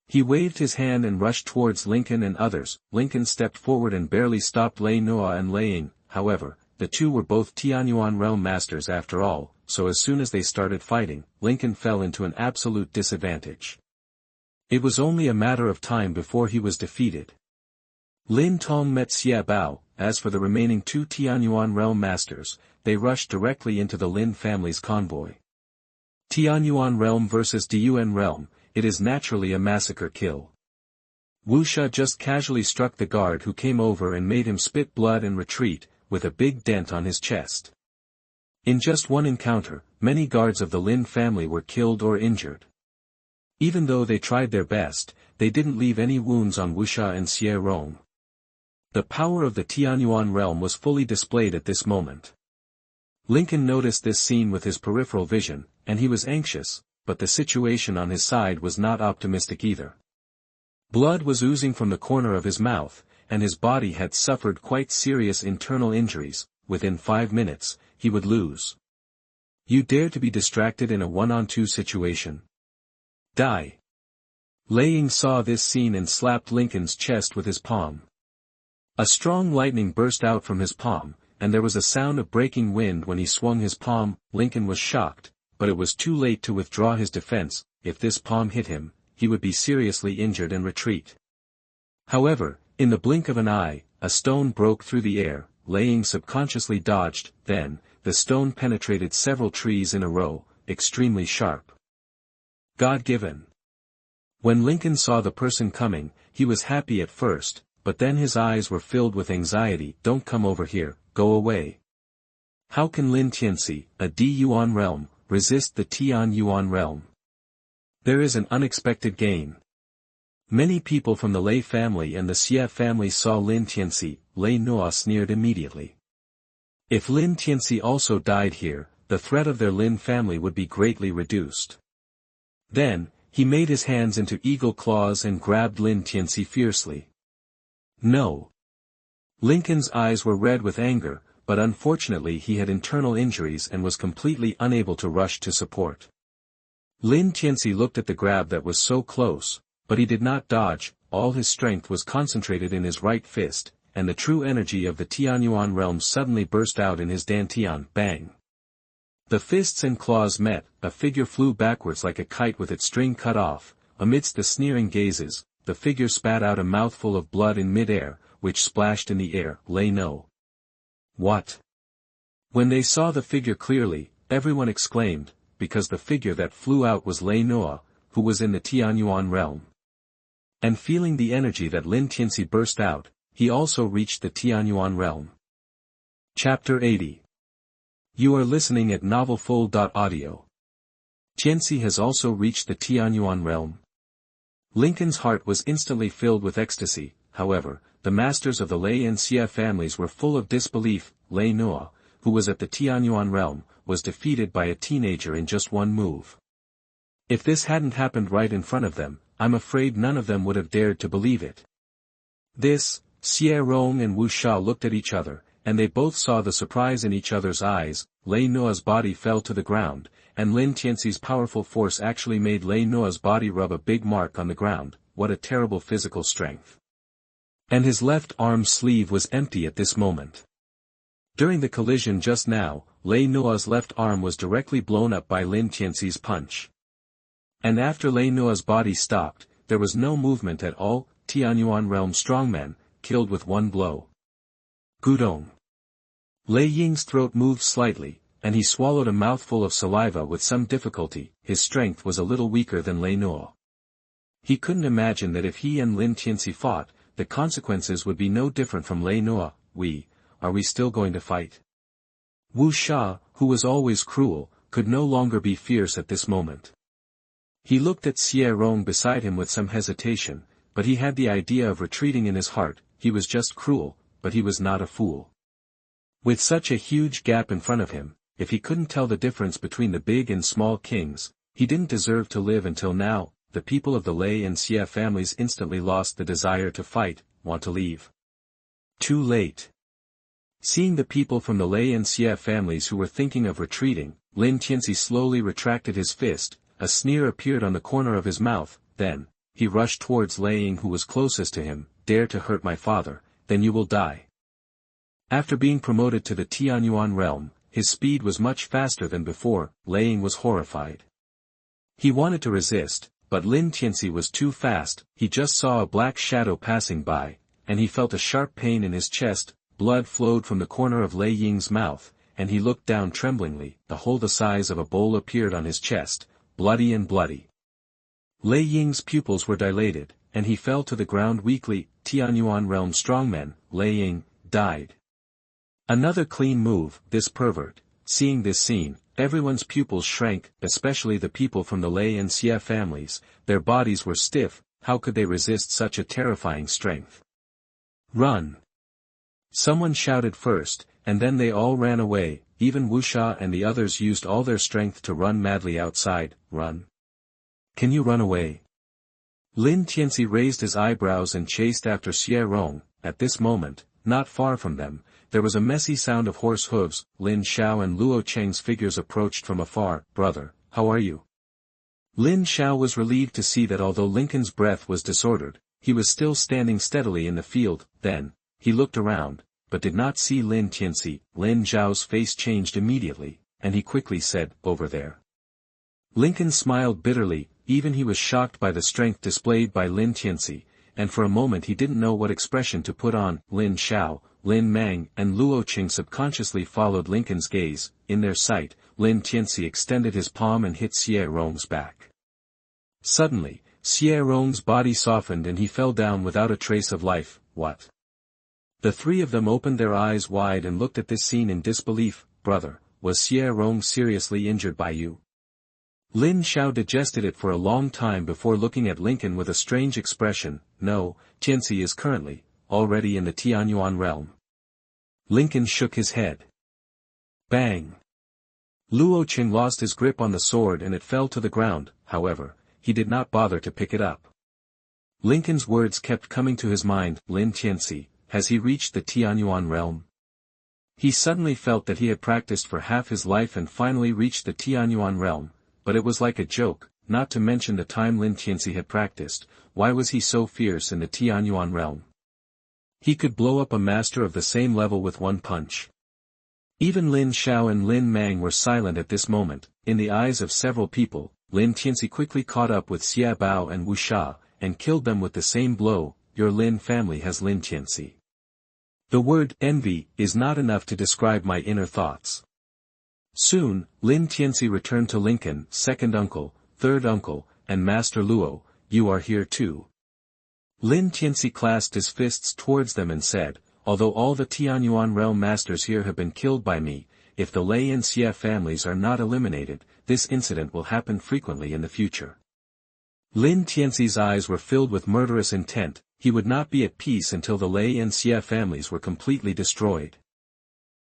He waved his hand and rushed towards Lincoln and others. Lincoln stepped forward and barely stopped Lei Noa and Lei Ying. However, the two were both Tianyuan realm masters after all, so as soon as they started fighting, Lincoln fell into an absolute disadvantage. It was only a matter of time before he was defeated. Lin Tong met Xie Bao. As for the remaining two Tianyuan realm masters, they rushed directly into the Lin family's convoy. Tianyuan realm versus Diyuan realm, it is naturally a massacre kill. Wuxia just casually struck the guard who came over and made him spit blood and retreat, with a big dent on his chest. In just one encounter, many guards of the Lin family were killed or injured. Even though they tried their best, they didn't leave any wounds on Wuxia and Xie Rong. The power of the Tianyuan realm was fully displayed at this moment. Lincoln noticed this scene with his peripheral vision, and he was anxious, but the situation on his side was not optimistic either. Blood was oozing from the corner of his mouth, and his body had suffered quite serious internal injuries. Within 5 minutes, he would lose. You dare to be distracted in a one-on-two situation? Die! Lei Ying saw this scene and slapped Lincoln's chest with his palm. A strong lightning burst out from his palm, and there was a sound of breaking wind when he swung his palm. Lincoln was shocked, but it was too late to withdraw his defense. If this palm hit him, he would be seriously injured and retreat. However, in the blink of an eye, a stone broke through the air. Lei Ying subconsciously dodged. Then, the stone penetrated several trees in a row, extremely sharp. God-given. When Lincoln saw the person coming, he was happy at first, but then his eyes were filled with anxiety. Don't come over here, go away. How can Lin Tianci, a Diyuan realm, resist the Tianyuan realm? There is an unexpected gain. Many people from the Lei family and the Xie family saw Lin Tianci. Lei Noa sneered immediately. If Lin Tianci also died here, the threat of their Lin family would be greatly reduced. Then, he made his hands into eagle claws and grabbed Lin Tianci fiercely. No. Lincoln's eyes were red with anger, but unfortunately he had internal injuries and was completely unable to rush to support. Lin Tianci looked at the grab that was so close, but he did not dodge. all his strength was concentrated in his right fist, and the true energy of the Tianyuan realm suddenly burst out in his dantian. Bang! The fists and claws met, a figure flew backwards like a kite with its string cut off. Amidst the sneering gazes, the figure spat out a mouthful of blood in mid-air, which splashed in the air. Lay no. What? When they saw the figure clearly, everyone exclaimed, because the figure that flew out was Lei Noa, who was in the Tianyuan realm. And feeling the energy that Lin Tianci burst out, he also reached the Tianyuan realm. Chapter 80. You are listening at novelfull.audio. Tianci has also reached the Tianyuan realm. Lincoln's heart was instantly filled with ecstasy. However, the masters of the Lei and Xie families were full of disbelief. Lei Noa, who was at the Tianyuan realm, was defeated by a teenager in just one move. If this hadn't happened right in front of them, I'm afraid none of them would have dared to believe it. Xie Rong and Wu Sha looked at each other, and they both saw the surprise in each other's eyes. Lei Noa's body fell to the ground, and Lin Tianci's powerful force actually made Lei Noa's body rub a big mark on the ground. What a terrible physical strength. And his left arm sleeve was empty at this moment. During the collision just now, Lei Noa's left arm was directly blown up by Lin Tianci's punch. And after Lei Noa's body stopped, there was no movement at all. Tianyuan realm strongmen, killed with one blow. Gudong. Lei Ying's throat moved slightly, and he swallowed a mouthful of saliva with some difficulty. His strength was a little weaker than Lei Noa. He couldn't imagine that if he and Lin Tianci fought, the consequences would be no different from Lei Noa. Are we still going to fight? Wu Sha, who was always cruel, could no longer be fierce at this moment. He looked at Xie Rong beside him with some hesitation, but he had the idea of retreating in his heart. He was just cruel, but he was not a fool. With such a huge gap in front of him, if he couldn't tell the difference between the big and small kings, he didn't deserve to live until now. The people of the Lei and Xie families instantly lost the desire to fight. Want to leave? Too late. Seeing the people from the Lei and Xie families who were thinking of retreating, Lin Tianci slowly retracted his fist. A sneer appeared on the corner of his mouth. Then, he rushed towards Lei Ying, who was closest to him. Dare to hurt my father, then you will die. After being promoted to the Tianyuan realm, his speed was much faster than before. Lei Ying was horrified. He wanted to resist, but Lin Tianci was too fast. He just saw a black shadow passing by, and he felt a sharp pain in his chest. Blood flowed from the corner of Lei Ying's mouth, and he looked down tremblingly. A hole the size of a bowl appeared on his chest, bloody and bloody. Lei Ying's pupils were dilated, and he fell to the ground weakly. Tianyuan realm strongmen, Lei Ying, died. Another clean move. This pervert. Seeing this scene, everyone's pupils shrank, especially the people from the Lei and Xie families. Their bodies were stiff. How could they resist such a terrifying strength? Run! Someone shouted first, and then they all ran away. Even Wu Sha and the others used all their strength to run madly outside. Run! Can you run away? Lin Tianci raised his eyebrows and chased after Xie Rong. At this moment, not far from them, there was a messy sound of horse hooves. Lin Xiao and Luo Cheng's figures approached from afar. Brother, how are you? Lin Xiao was relieved to see that although Lincoln's breath was disordered, he was still standing steadily in the field. Then, he looked around, but did not see Lin Tianci. Lin Zhao's face changed immediately, and he quickly said, over there. Lincoln smiled bitterly. Even he was shocked by the strength displayed by Lin Tianci, and for a moment he didn't know what expression to put on. Lin Xiao, Lin Mang and Luo Qing subconsciously followed Lincoln's gaze. In their sight, Lin Tianci extended his palm and hit Xie Rong's back. Suddenly, Xie Rong's body softened and he fell down without a trace of life. What? The three of them opened their eyes wide and looked at this scene in disbelief. Brother, was Xie Rong seriously injured by you? Lin Xiao digested it for a long time before looking at Lincoln with a strange expression. No, Tianci is currently, already in the Tianyuan realm. Lincoln shook his head. Bang! Luo Qing lost his grip on the sword and it fell to the ground. However, he did not bother to pick it up. Lincoln's words kept coming to his mind. Lin Tianci, has he reached the Tianyuan realm? He suddenly felt that he had practiced for half his life and finally reached the Tianyuan realm. But it was like a joke. not to mention the time Lin Tianci had practiced. Why was he so fierce in the Tianyuan realm? He could blow up a master of the same level with one punch. Even Lin Xiao and Lin Mang were silent at this moment. In the eyes of several people, Lin Tianci quickly caught up with Xia Bao and Wu Sha, and killed them with the same blow. Your Lin family has Lin Tianci. The word envy is not enough to describe my inner thoughts. Soon, Lin Tianci returned to Lincoln, second uncle, third uncle, and Master Luo. You are here too. Lin Tianci clasped his fists towards them and said, although all the Tianyuan realm masters here have been killed by me, if the Lei and Xie families are not eliminated, this incident will happen frequently in the future. Lin Tianci's eyes were filled with murderous intent. He would not be at peace until the Lei and Xie families were completely destroyed.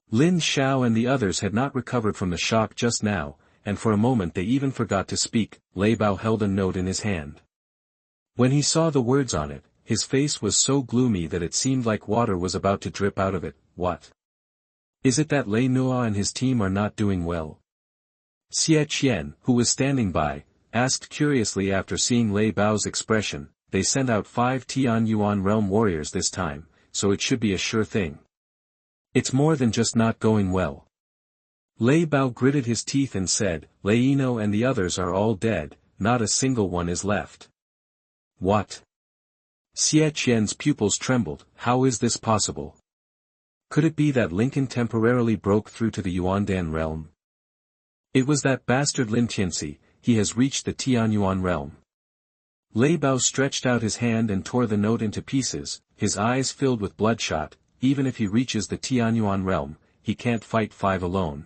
Lin Xiao and the others had not recovered from the shock just now, and for a moment they even forgot to speak. Lei Bao held a note in his hand. When he saw the words on it, his face was so gloomy that it seemed like water was about to drip out of it. What? Is it that Lei Nuo and his team are not doing well? Xie Qian, who was standing by, asked curiously after seeing Lei Bao's expression. They sent out 5 Tianyuan realm warriors this time, so it should be a sure thing. It's more than just not going well. Lei Bao gritted his teeth and said, Lei Yino and the others are all dead, not a single one is left. What? Xie Qian's pupils trembled. How is this possible? Could it be that Lincoln temporarily broke through to the Yuandan realm? It was that bastard Lin Tianci. He has reached the Tianyuan realm. Lei Bao stretched out his hand and tore the note into pieces, his eyes filled with bloodshot. Even if he reaches the Tianyuan realm, he can't fight 5 alone.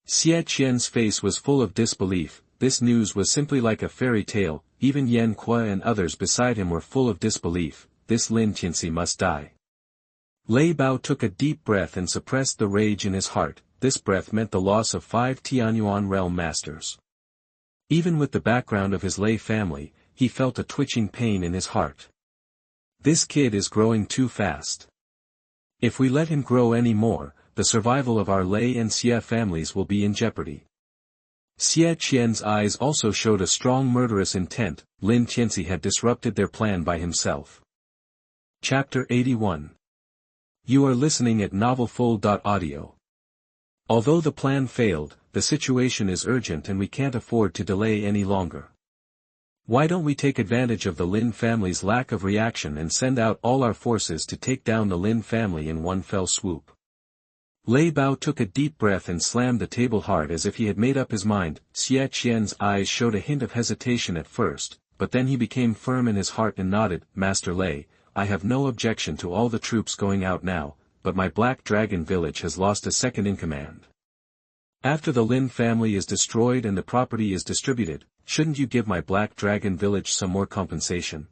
Xie Qian's face was full of disbelief. This news was simply like a fairy tale. Even Yan Kuo and others beside him were full of disbelief. This Lin Tianci must die. Lei Bao took a deep breath and suppressed the rage in his heart. This breath meant the loss of 5 Tianyuan realm masters. Even with the background of his Lei family, he felt a twitching pain in his heart. This kid is growing too fast. If we let him grow any more, the survival of our Lei and Xie families will be in jeopardy. Xie Qian's eyes also showed a strong murderous intent. Lin Tianci had disrupted their plan by himself. Chapter 81. You are listening at novelfull.audio. Although the plan failed, the situation is urgent and we can't afford to delay any longer. Why don't we take advantage of the Lin family's lack of reaction and send out all our forces to take down the Lin family in one fell swoop? Lei Bao took a deep breath and slammed the table hard as if he had made up his mind. Xie Qian's eyes showed a hint of hesitation at first, but then he became firm in his heart and nodded. Master Lei, I have no objection to all the troops going out now, but my Black Dragon village has lost a second in command. After the Lin family is destroyed and the property is distributed, shouldn't you give my Black Dragon village some more compensation?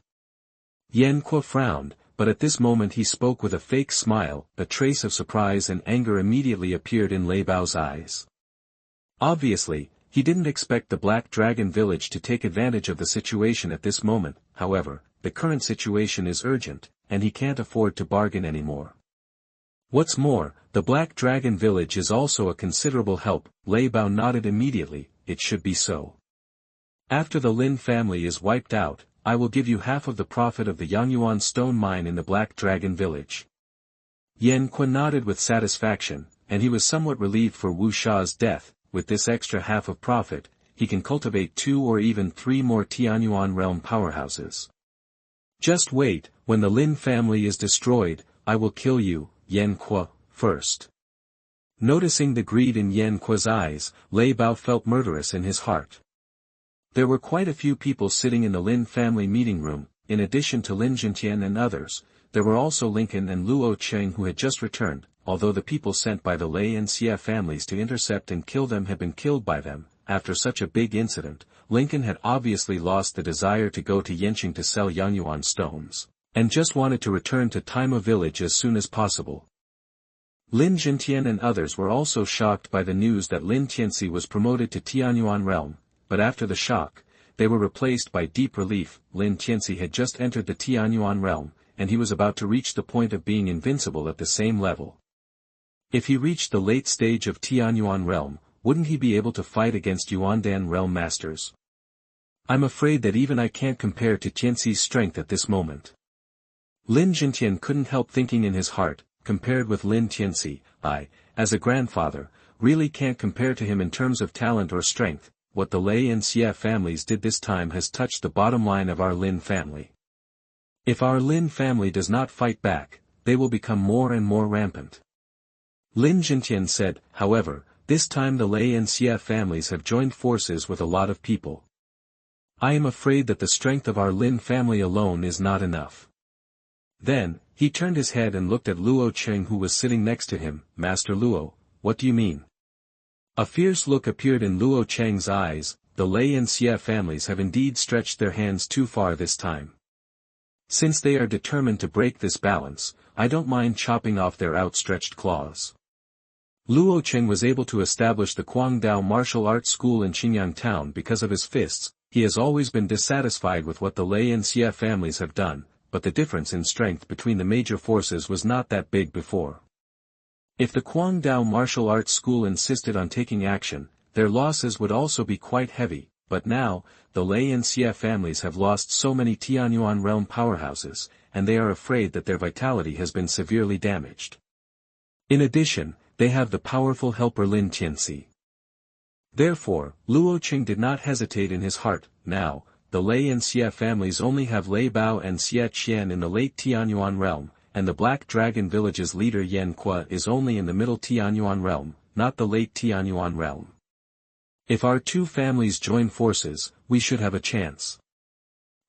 Yan Kuo frowned, but at this moment he spoke with a fake smile. A trace of surprise and anger immediately appeared in Lei Bao's eyes. Obviously, he didn't expect the Black Dragon village to take advantage of the situation at this moment. However, the current situation is urgent, and he can't afford to bargain anymore. What's more, the Black Dragon village is also a considerable help. Lei Bao nodded immediately. It should be so. After the Lin family is wiped out, I will give you half of the profit of the Yangyuan stone mine in the Black Dragon village. Yan Kuo nodded with satisfaction, and he was somewhat relieved for Wu Sha's death. With this extra half of profit, he can cultivate 2 or even 3 more Tianyuan realm powerhouses. Just wait, when the Lin family is destroyed, I will kill you, Yan Kuo, first. Noticing the greed in Yan Kuo's eyes, Lei Bao felt murderous in his heart. There were quite a few people sitting in the Lin family meeting room. In addition to Lin Jintian and others, there were also Lincoln and Luo Cheng who had just returned. Although the people sent by the Lei and Xie families to intercept and kill them had been killed by them, after such a big incident, Lincoln had obviously lost the desire to go to Yanqing to sell Yangyuan stones, and just wanted to return to Taima village as soon as possible. Lin Jintian and others were also shocked by the news that Lin Tianci was promoted to Tianyuan realm, but after the shock, they were replaced by deep relief. Lin Tianci had just entered the Tianyuan realm, and he was about to reach the point of being invincible at the same level. If he reached the late stage of Tianyuan realm, wouldn't he be able to fight against Yuandan realm masters? I'm afraid that even I can't compare to Tianxi's strength at this moment. Lin Tianci couldn't help thinking in his heart, compared with Lin Tianci, I, as a grandfather, really can't compare to him in terms of talent or strength. What the Lei and Xie families did this time has touched the bottom line of our Lin family. If our Lin family does not fight back, they will become more and more rampant. Lin Tianci said, however, this time the Lei and Xie families have joined forces with a lot of people. I am afraid that the strength of our Lin family alone is not enough. Then, he turned his head and looked at Luo Cheng who was sitting next to him. Master Luo, what do you mean? A fierce look appeared in Luo Cheng's eyes. The Lei and Xie families have indeed stretched their hands too far this time. Since they are determined to break this balance, I don't mind chopping off their outstretched claws. Luo Cheng was able to establish the Guangdao martial arts school in Qingyang town because of his fists. He has always been dissatisfied with what the Lei and Xie families have done, but the difference in strength between the major forces was not that big before. If the Guangdao martial arts school insisted on taking action, their losses would also be quite heavy, but now, the Lei and Xie families have lost so many Tianyuan realm powerhouses, and they are afraid that their vitality has been severely damaged. In addition, they have the powerful helper Lin Tianci. Therefore, Luo Qing did not hesitate in his heart. Now, the Lei and Xie families only have Lei Bao and Xie Qian in the late Tianyuan realm, and the Black Dragon village's leader Yan Kuo is only in the middle Tianyuan realm, not the late Tianyuan realm. If our two families join forces, we should have a chance.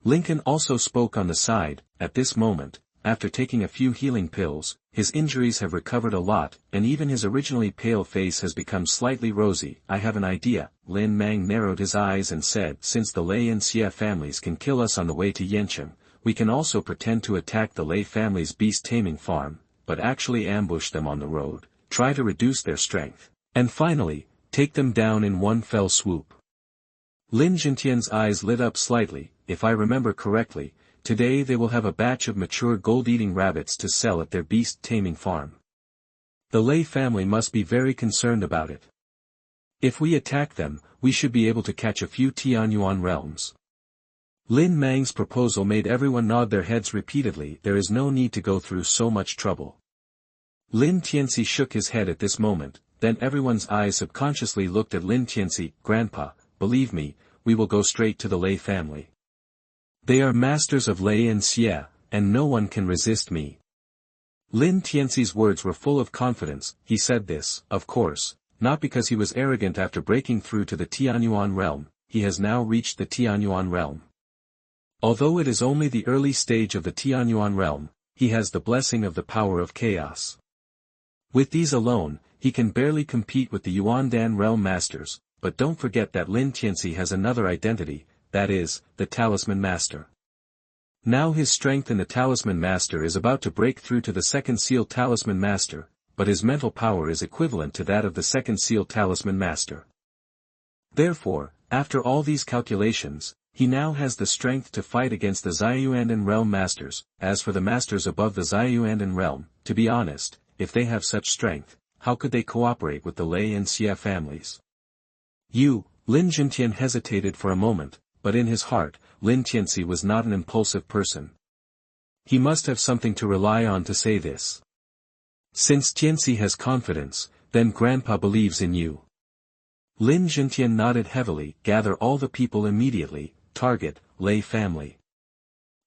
Lincoln also spoke on the side. At this moment, after taking a few healing pills, his injuries have recovered a lot, and even his originally pale face has become slightly rosy. I have an idea. Lin Mang narrowed his eyes and said, since the Lei and Xie families can kill us on the way to Yancheng, we can also pretend to attack the Lei family's beast-taming farm, but actually ambush them on the road, try to reduce their strength, and finally, take them down in one fell swoop. Lin Jintian's eyes lit up slightly. If I remember correctly, today they will have a batch of mature gold-eating rabbits to sell at their beast-taming farm. The Lei family must be very concerned about it. If we attack them, we should be able to catch a few Tianyuan realms. Lin Mang's proposal made everyone nod their heads repeatedly. There is no need to go through so much trouble. Lin Tianci shook his head at this moment, then everyone's eyes subconsciously looked at Lin Tianci. Grandpa, believe me, we will go straight to the Lei family. They are masters of Lei and Xie, and no one can resist me. Lin Tianci's words were full of confidence. He said this, of course, not because he was arrogant after breaking through to the Tianyuan realm. He has now reached the Tianyuan realm. Although it is only the early stage of the Tianyuan realm, he has the blessing of the power of chaos. With these alone, he can barely compete with the Yuandan realm masters, but don't forget that Lin Tianci has another identity, that is, the Talisman Master. Now his strength in the Talisman Master is about to break through to the Second Seal Talisman Master, but his mental power is equivalent to that of the Second Seal Talisman Master. Therefore, after all these calculations, he now has the strength to fight against the Xiuyuandan realm masters. As for the masters above the Xiuyuandan realm, to be honest, if they have such strength, how could they cooperate with the Lei and Xie families? Lin Jintian hesitated for a moment, but in his heart, Lin Tianci was not an impulsive person. He must have something to rely on to say this. Since Tianci has confidence, then Grandpa believes in you. Lin Jintian nodded heavily. Gather all the people immediately. Target, Lei family.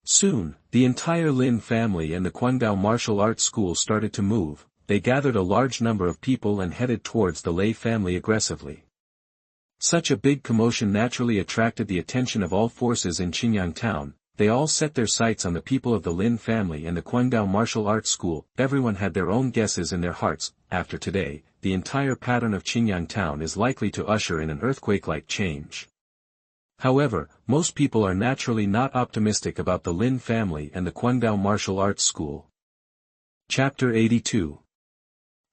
Soon, the entire Lin family and the Guangdao martial arts school started to move. They gathered a large number of people and headed towards the Lei family aggressively. Such a big commotion naturally attracted the attention of all forces in Qingyang town. They all set their sights on the people of the Lin family and the Guangdao martial arts school. Everyone had their own guesses in their hearts. After today, the entire pattern of Qingyang town is likely to usher in an earthquake-like change. However, most people are naturally not optimistic about the Lin family and the Guangdao martial arts school. Chapter 82.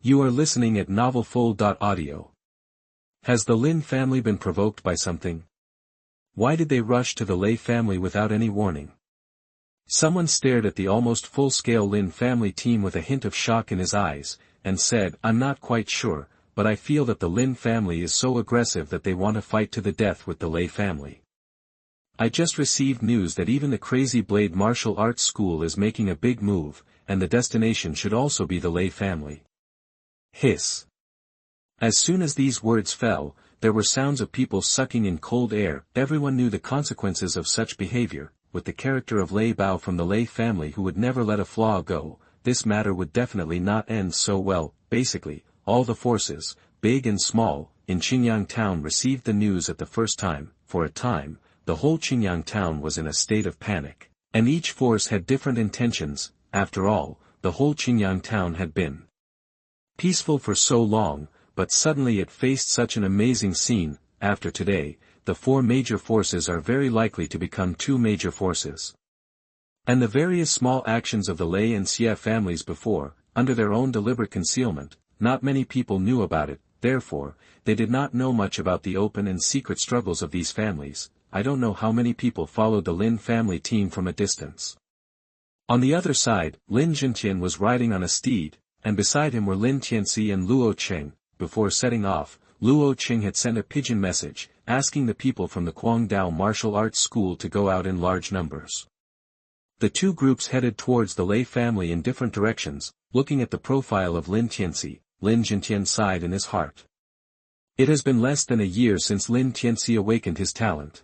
You are listening at novelfull.audio. Has the Lin family been provoked by something? Why did they rush to the Lei family without any warning? Someone stared at the almost full-scale Lin family team with a hint of shock in his eyes, and said, I'm not quite sure, but I feel that the Lin family is so aggressive that they want to fight to the death with the Lei family. I just received news that even the Crazy Blade Martial Arts School is making a big move, and the destination should also be the Lei family. Hiss. As soon as these words fell, there were sounds of people sucking in cold air. Everyone knew the consequences of such behavior. With the character of Lei Bao from the Lei family who would never let a flaw go, this matter would definitely not end so well. Basically, all the forces, big and small, in Qingyang town received the news at the first time. For a time, the whole Qingyang town was in a state of panic, and each force had different intentions. After all, the whole Qingyang town had been peaceful for so long, but suddenly it faced such an amazing scene. After today, the four major forces are very likely to become two major forces. And the various small actions of the Lei and Xie families before, under their own deliberate concealment, not many people knew about it. Therefore, they did not know much about the open and secret struggles of these families. I don't know how many people followed the Lin family team from a distance. On the other side, Lin Zhentian was riding on a steed, and beside him were Lin Tianci and Luo Qing. Before setting off, Luo Qing had sent a pigeon message, asking the people from the Guangdao Martial Arts School to go out in large numbers. The two groups headed towards the Lei family in different directions. Looking at the profile of Lin Tianci, Lin Zhentian sighed in his heart. It has been less than a year since Lin Tianci awakened his talent.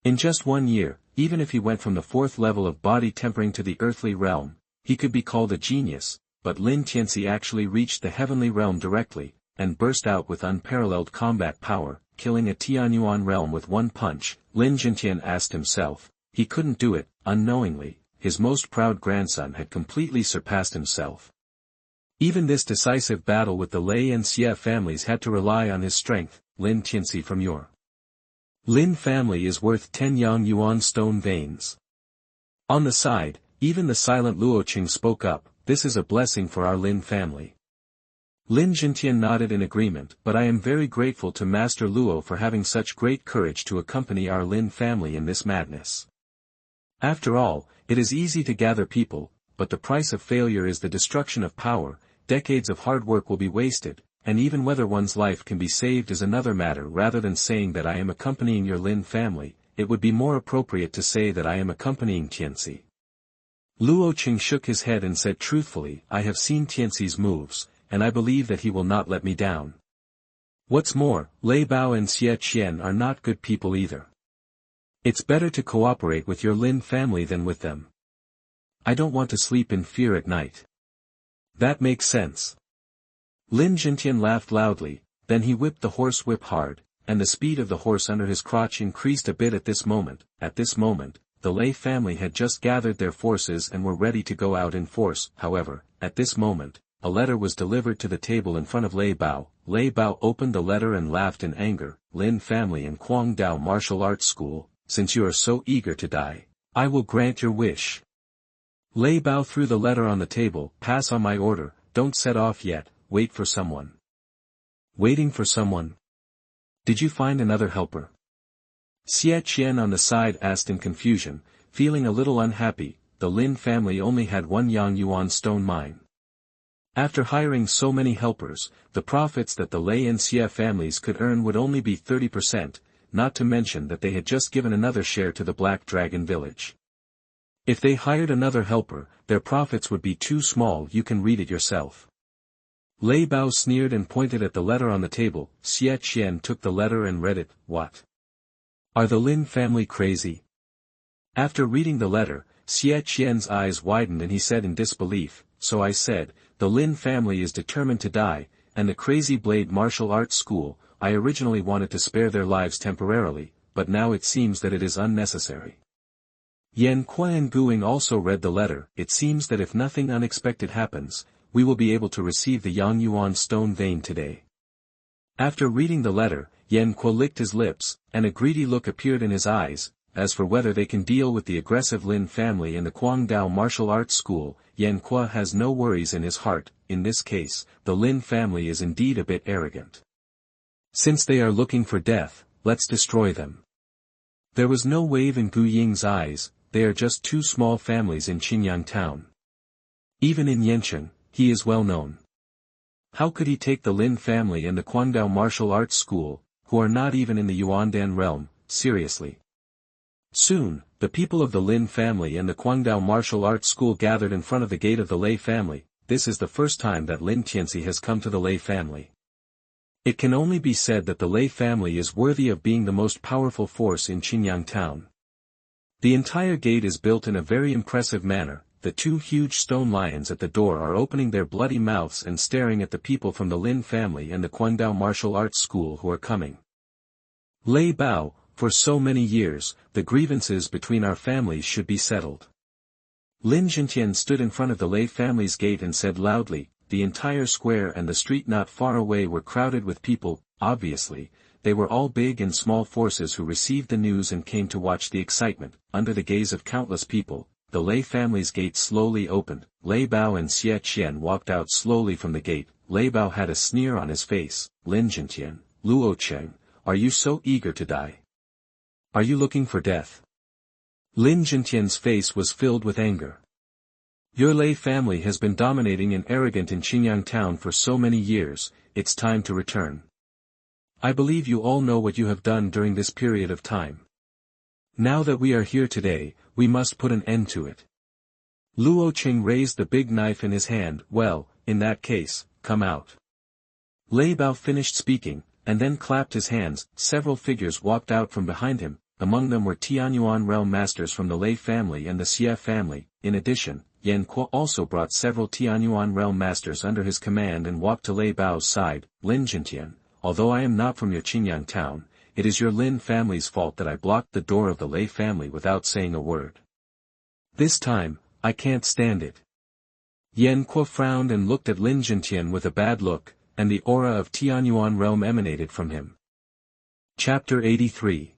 In just 1 year, even if he went from the 4th level of body tempering to the earthly realm, he could be called a genius, but Lin Tianci actually reached the heavenly realm directly, and burst out with unparalleled combat power, killing a Tianyuan realm with one punch. Lin Zhentian asked himself. He couldn't do it. Unknowingly, his most proud grandson had completely surpassed himself. Even this decisive battle with the Lei and Xie families had to rely on his strength. Lin Tianci from your Lin family is worth 10 Yang Yuan stone veins. On the side, even the silent Luo Qing spoke up. This is a blessing for our Lin family. Lin Zhentian nodded in agreement. But I am very grateful to Master Luo for having such great courage to accompany our Lin family in this madness. After all, it is easy to gather people, but the price of failure is the destruction of power. Decades of hard work will be wasted, and even whether one's life can be saved is another matter. Rather than saying that I am accompanying your Lin family, it would be more appropriate to say that I am accompanying Tianci. Luo Qing shook his head and said truthfully, I have seen Tianci's moves, and I believe that he will not let me down. What's more, Lei Bao and Xie Qian are not good people either. It's better to cooperate with your Lin family than with them. I don't want to sleep in fear at night. That makes sense. Lin Zhentian laughed loudly, then he whipped the horse whip hard, and the speed of the horse under his crotch increased a bit at this moment. At this moment, the Lei family had just gathered their forces and were ready to go out in force. However, at this moment, a letter was delivered to the table in front of Lei Bao. Lei Bao opened the letter and laughed in anger. Lin family and Guangdao Martial Arts School, since you are so eager to die, I will grant your wish. Lei Bao threw the letter on the table. Pass on my order, don't set off yet, wait for someone. Waiting for someone? Did you find another helper? Xie Qian on the side asked in confusion, feeling a little unhappy. The Lin family only had 1 Yang Yuan stone mine. After hiring so many helpers, the profits that the Lei and Xie families could earn would only be 30%, not to mention that they had just given another share to the Black Dragon village. If they hired another helper, their profits would be too small. You can read it yourself. Lei Bao sneered and pointed at the letter on the table. Xie Qian took the letter and read it. What? Are the Lin family crazy? After reading the letter, Xie Qian's eyes widened and he said in disbelief, so I said, the Lin family is determined to die, and the Crazy Blade Martial Arts School, I originally wanted to spare their lives temporarily, but now it seems that it is unnecessary. Yan Kuan Guing also read the letter. It seems that if nothing unexpected happens, we will be able to receive the Yang Yuan stone vein today. After reading the letter, Yan Kuo licked his lips, and a greedy look appeared in his eyes. As for whether they can deal with the aggressive Lin family and the Guangdao Martial Arts School, Yan Kuo has no worries in his heart. In this case, the Lin family is indeed a bit arrogant. Since they are looking for death, let's destroy them. There was no wave in Gu Ying's eyes. They are just two small families in Qingyang town. Even in Yancheng, he is well known. How could he take the Lin family and the Guangdao Martial Arts School, who are not even in the Yuandan realm, seriously? Soon, the people of the Lin family and the Guangdao martial arts school gathered in front of the gate of the Lei family. This is the first time that Lin Tianci has come to the Lei family. It can only be said that the Lei family is worthy of being the most powerful force in Qinyang town. The entire gate is built in a very impressive manner. The two huge stone lions at the door are opening their bloody mouths and staring at the people from the Lin family and the Guangdao martial arts school who are coming. Lei Bao, for so many years, the grievances between our families should be settled. Lin Zhentian stood in front of the Lei family's gate and said loudly. The entire square and the street not far away were crowded with people. Obviously, they were all big and small forces who received the news and came to watch the excitement. Under the gaze of countless people, the Lei family's gate slowly opened. Lei Bao and Xie Qian walked out slowly from the gate. Lei Bao had a sneer on his face. Lin Zhentian, Luo Cheng, are you so eager to die? Are you looking for death? Lin Zhentian's face was filled with anger. Your Lei family has been dominating and arrogant in Qinyang town for so many years. It's time to return. I believe you all know what you have done during this period of time. Now that we are here today, we must put an end to it. Luo Qing raised the big knife in his hand. Well, in that case, come out. Lei Bao finished speaking, and then clapped his hands. Several figures walked out from behind him. Among them were Tianyuan realm masters from the Lei family and the Xie family. In addition, Yan Kuo also brought several Tianyuan realm masters under his command and walked to Lei Bao's side. Lin Zhentian, although I am not from your Qinyang town, it is your Lin family's fault that I blocked the door of the Lei family without saying a word. This time, I can't stand it. Yan Kuo frowned and looked at Lin Zhentian with a bad look, and the aura of Tianyuan realm emanated from him. Chapter 83.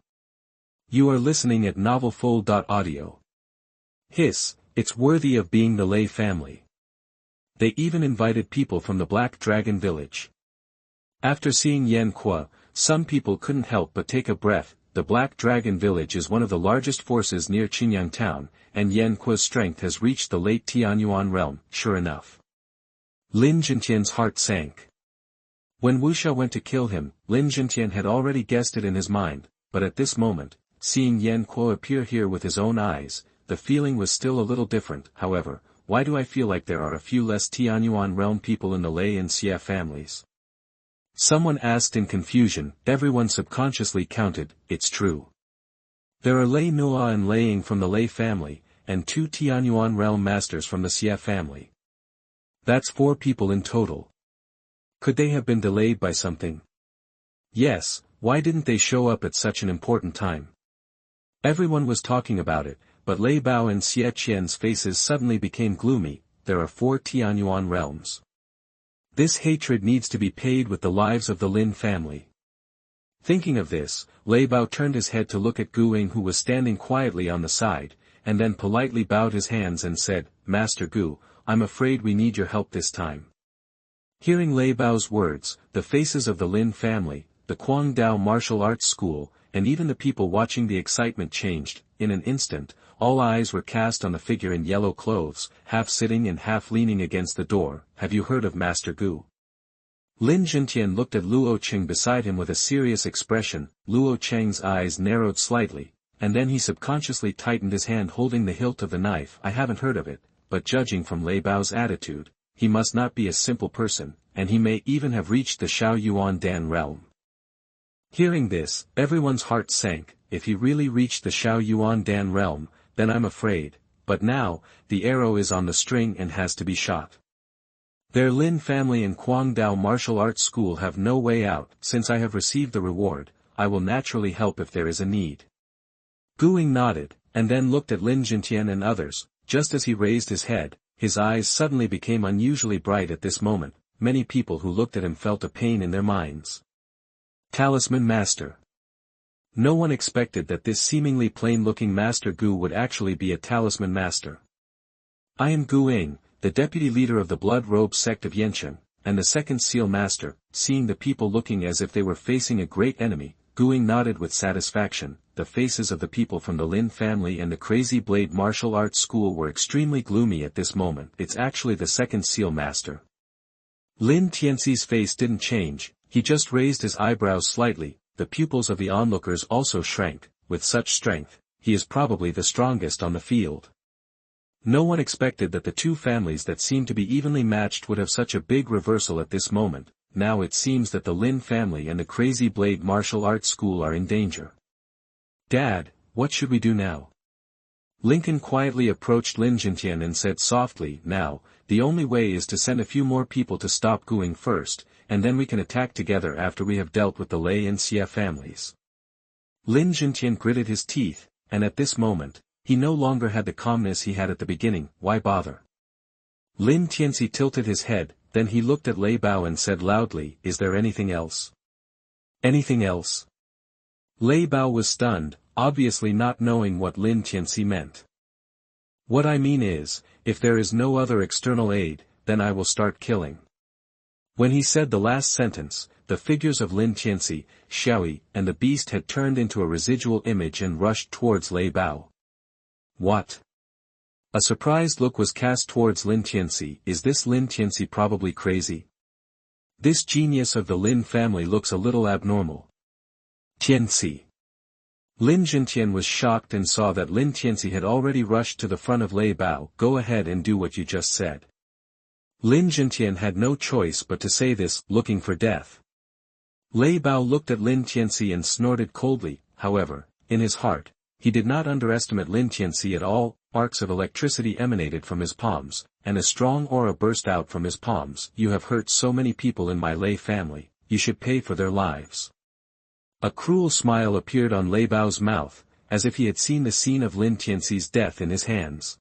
You are listening at novelfull.audio. Hiss. It's worthy of being the Lei family. They even invited people from the Black Dragon village. After seeing Yan Kuo, some people couldn't help but take a breath. The Black Dragon village is one of the largest forces near Qinyang town, and Yan Kuo's strength has reached the late Tianyuan realm. Sure enough. Lin Zhentian's heart sank. When Wuxia went to kill him, Lin Zhentian had already guessed it in his mind, but at this moment, seeing Yan Kuo appear here with his own eyes, the feeling was still a little different. However, why do I feel like there are a few less Tianyuan realm people in the Lei and Xie families? Someone asked in confusion. Everyone subconsciously counted. It's true. There are Lei Nua and Lei Ying from the Lei family, and 2 Tianyuan realm masters from the Xie family. That's 4 people in total. Could they have been delayed by something? Yes, why didn't they show up at such an important time? Everyone was talking about it, but Lei Bao and Xie Qian's faces suddenly became gloomy. There are 4 Tianyuan realms. This hatred needs to be paid with the lives of the Lin family. Thinking of this, Lei Bao turned his head to look at Gu Ying, who was standing quietly on the side, and then politely bowed his hands and said, Master Gu, I'm afraid we need your help this time. Hearing Lei Bao's words, the faces of the Lin family, the Guangdao martial arts school, and even the people watching the excitement changed. In an instant, all eyes were cast on the figure in yellow clothes, half sitting and half leaning against the door. Have you heard of Master Gu? Lin Zhentian looked at Luo Qing beside him with a serious expression. Luo Cheng's eyes narrowed slightly, and then he subconsciously tightened his hand holding the hilt of the knife. I haven't heard of it, but judging from Lei Bao's attitude, he must not be a simple person, and he may even have reached the Xiao Yuan Dan realm. Hearing this, everyone's heart sank. If he really reached the Xiao Yuan Dan realm, then I'm afraid. But now, the arrow is on the string and has to be shot. Their Lin family and Guangdao martial arts school have no way out. Since I have received the reward, I will naturally help if there is a need. Gu Ying nodded, and then looked at Lin Zhentian and others. Just as he raised his head, his eyes suddenly became unusually bright at this moment. Many people who looked at him felt a pain in their minds. Talisman Master. No one expected that this seemingly plain-looking Master Gu would actually be a Talisman Master. I am Gu Ying, the deputy leader of the Blood-Robe sect of Yencheng, and the second Seal Master. Seeing the people looking as if they were facing a great enemy, Gu Ying nodded with satisfaction. The faces of the people from the Lin family and the Crazy Blade martial arts school were extremely gloomy at this moment. It's actually the second Seal Master. Lin Tianci's face didn't change, he just raised his eyebrows slightly. The pupils of the onlookers also shrank. With such strength, he is probably the strongest on the field. No one expected that the two families that seemed to be evenly matched would have such a big reversal at this moment. Now it seems that the Lin family and the Crazy Blade martial arts school are in danger. Dad, what should we do now? Lincoln quietly approached Lin Tianci and said softly, now, the only way is to send a few more people to stop Guing first, and then we can attack together after we have dealt with the Lei and Xie families. Lin Tianci gritted his teeth, and at this moment, he no longer had the calmness he had at the beginning. Why bother? Lin Tianci tilted his head, then he looked at Lei Bao and said loudly, is there anything else? Anything else? Lei Bao was stunned, obviously not knowing what Lin Tianci meant. What I mean is, if there is no other external aid, then I will start killing. When he said the last sentence, the figures of Lin Tianci, Xiaoyi, and the beast had turned into a residual image and rushed towards Lei Bao. What? A surprised look was cast towards Lin Tianci. Is this Lin Tianci probably crazy? This genius of the Lin family looks a little abnormal. Tianci. Lin Tianci was shocked and saw that Lin Tianci had already rushed to the front of Lei Bao. Go ahead and do what you just said. Lin Tianci had no choice but to say this, looking for death. Lei Bao looked at Lin Tianci and snorted coldly. However, in his heart, he did not underestimate Lin Tianci at all. Arcs of electricity emanated from his palms, and a strong aura burst out from his palms. You have hurt so many people in my Lei family, you should pay for their lives. A cruel smile appeared on Lei Bao's mouth, as if he had seen the scene of Lin Tianci's death in his hands.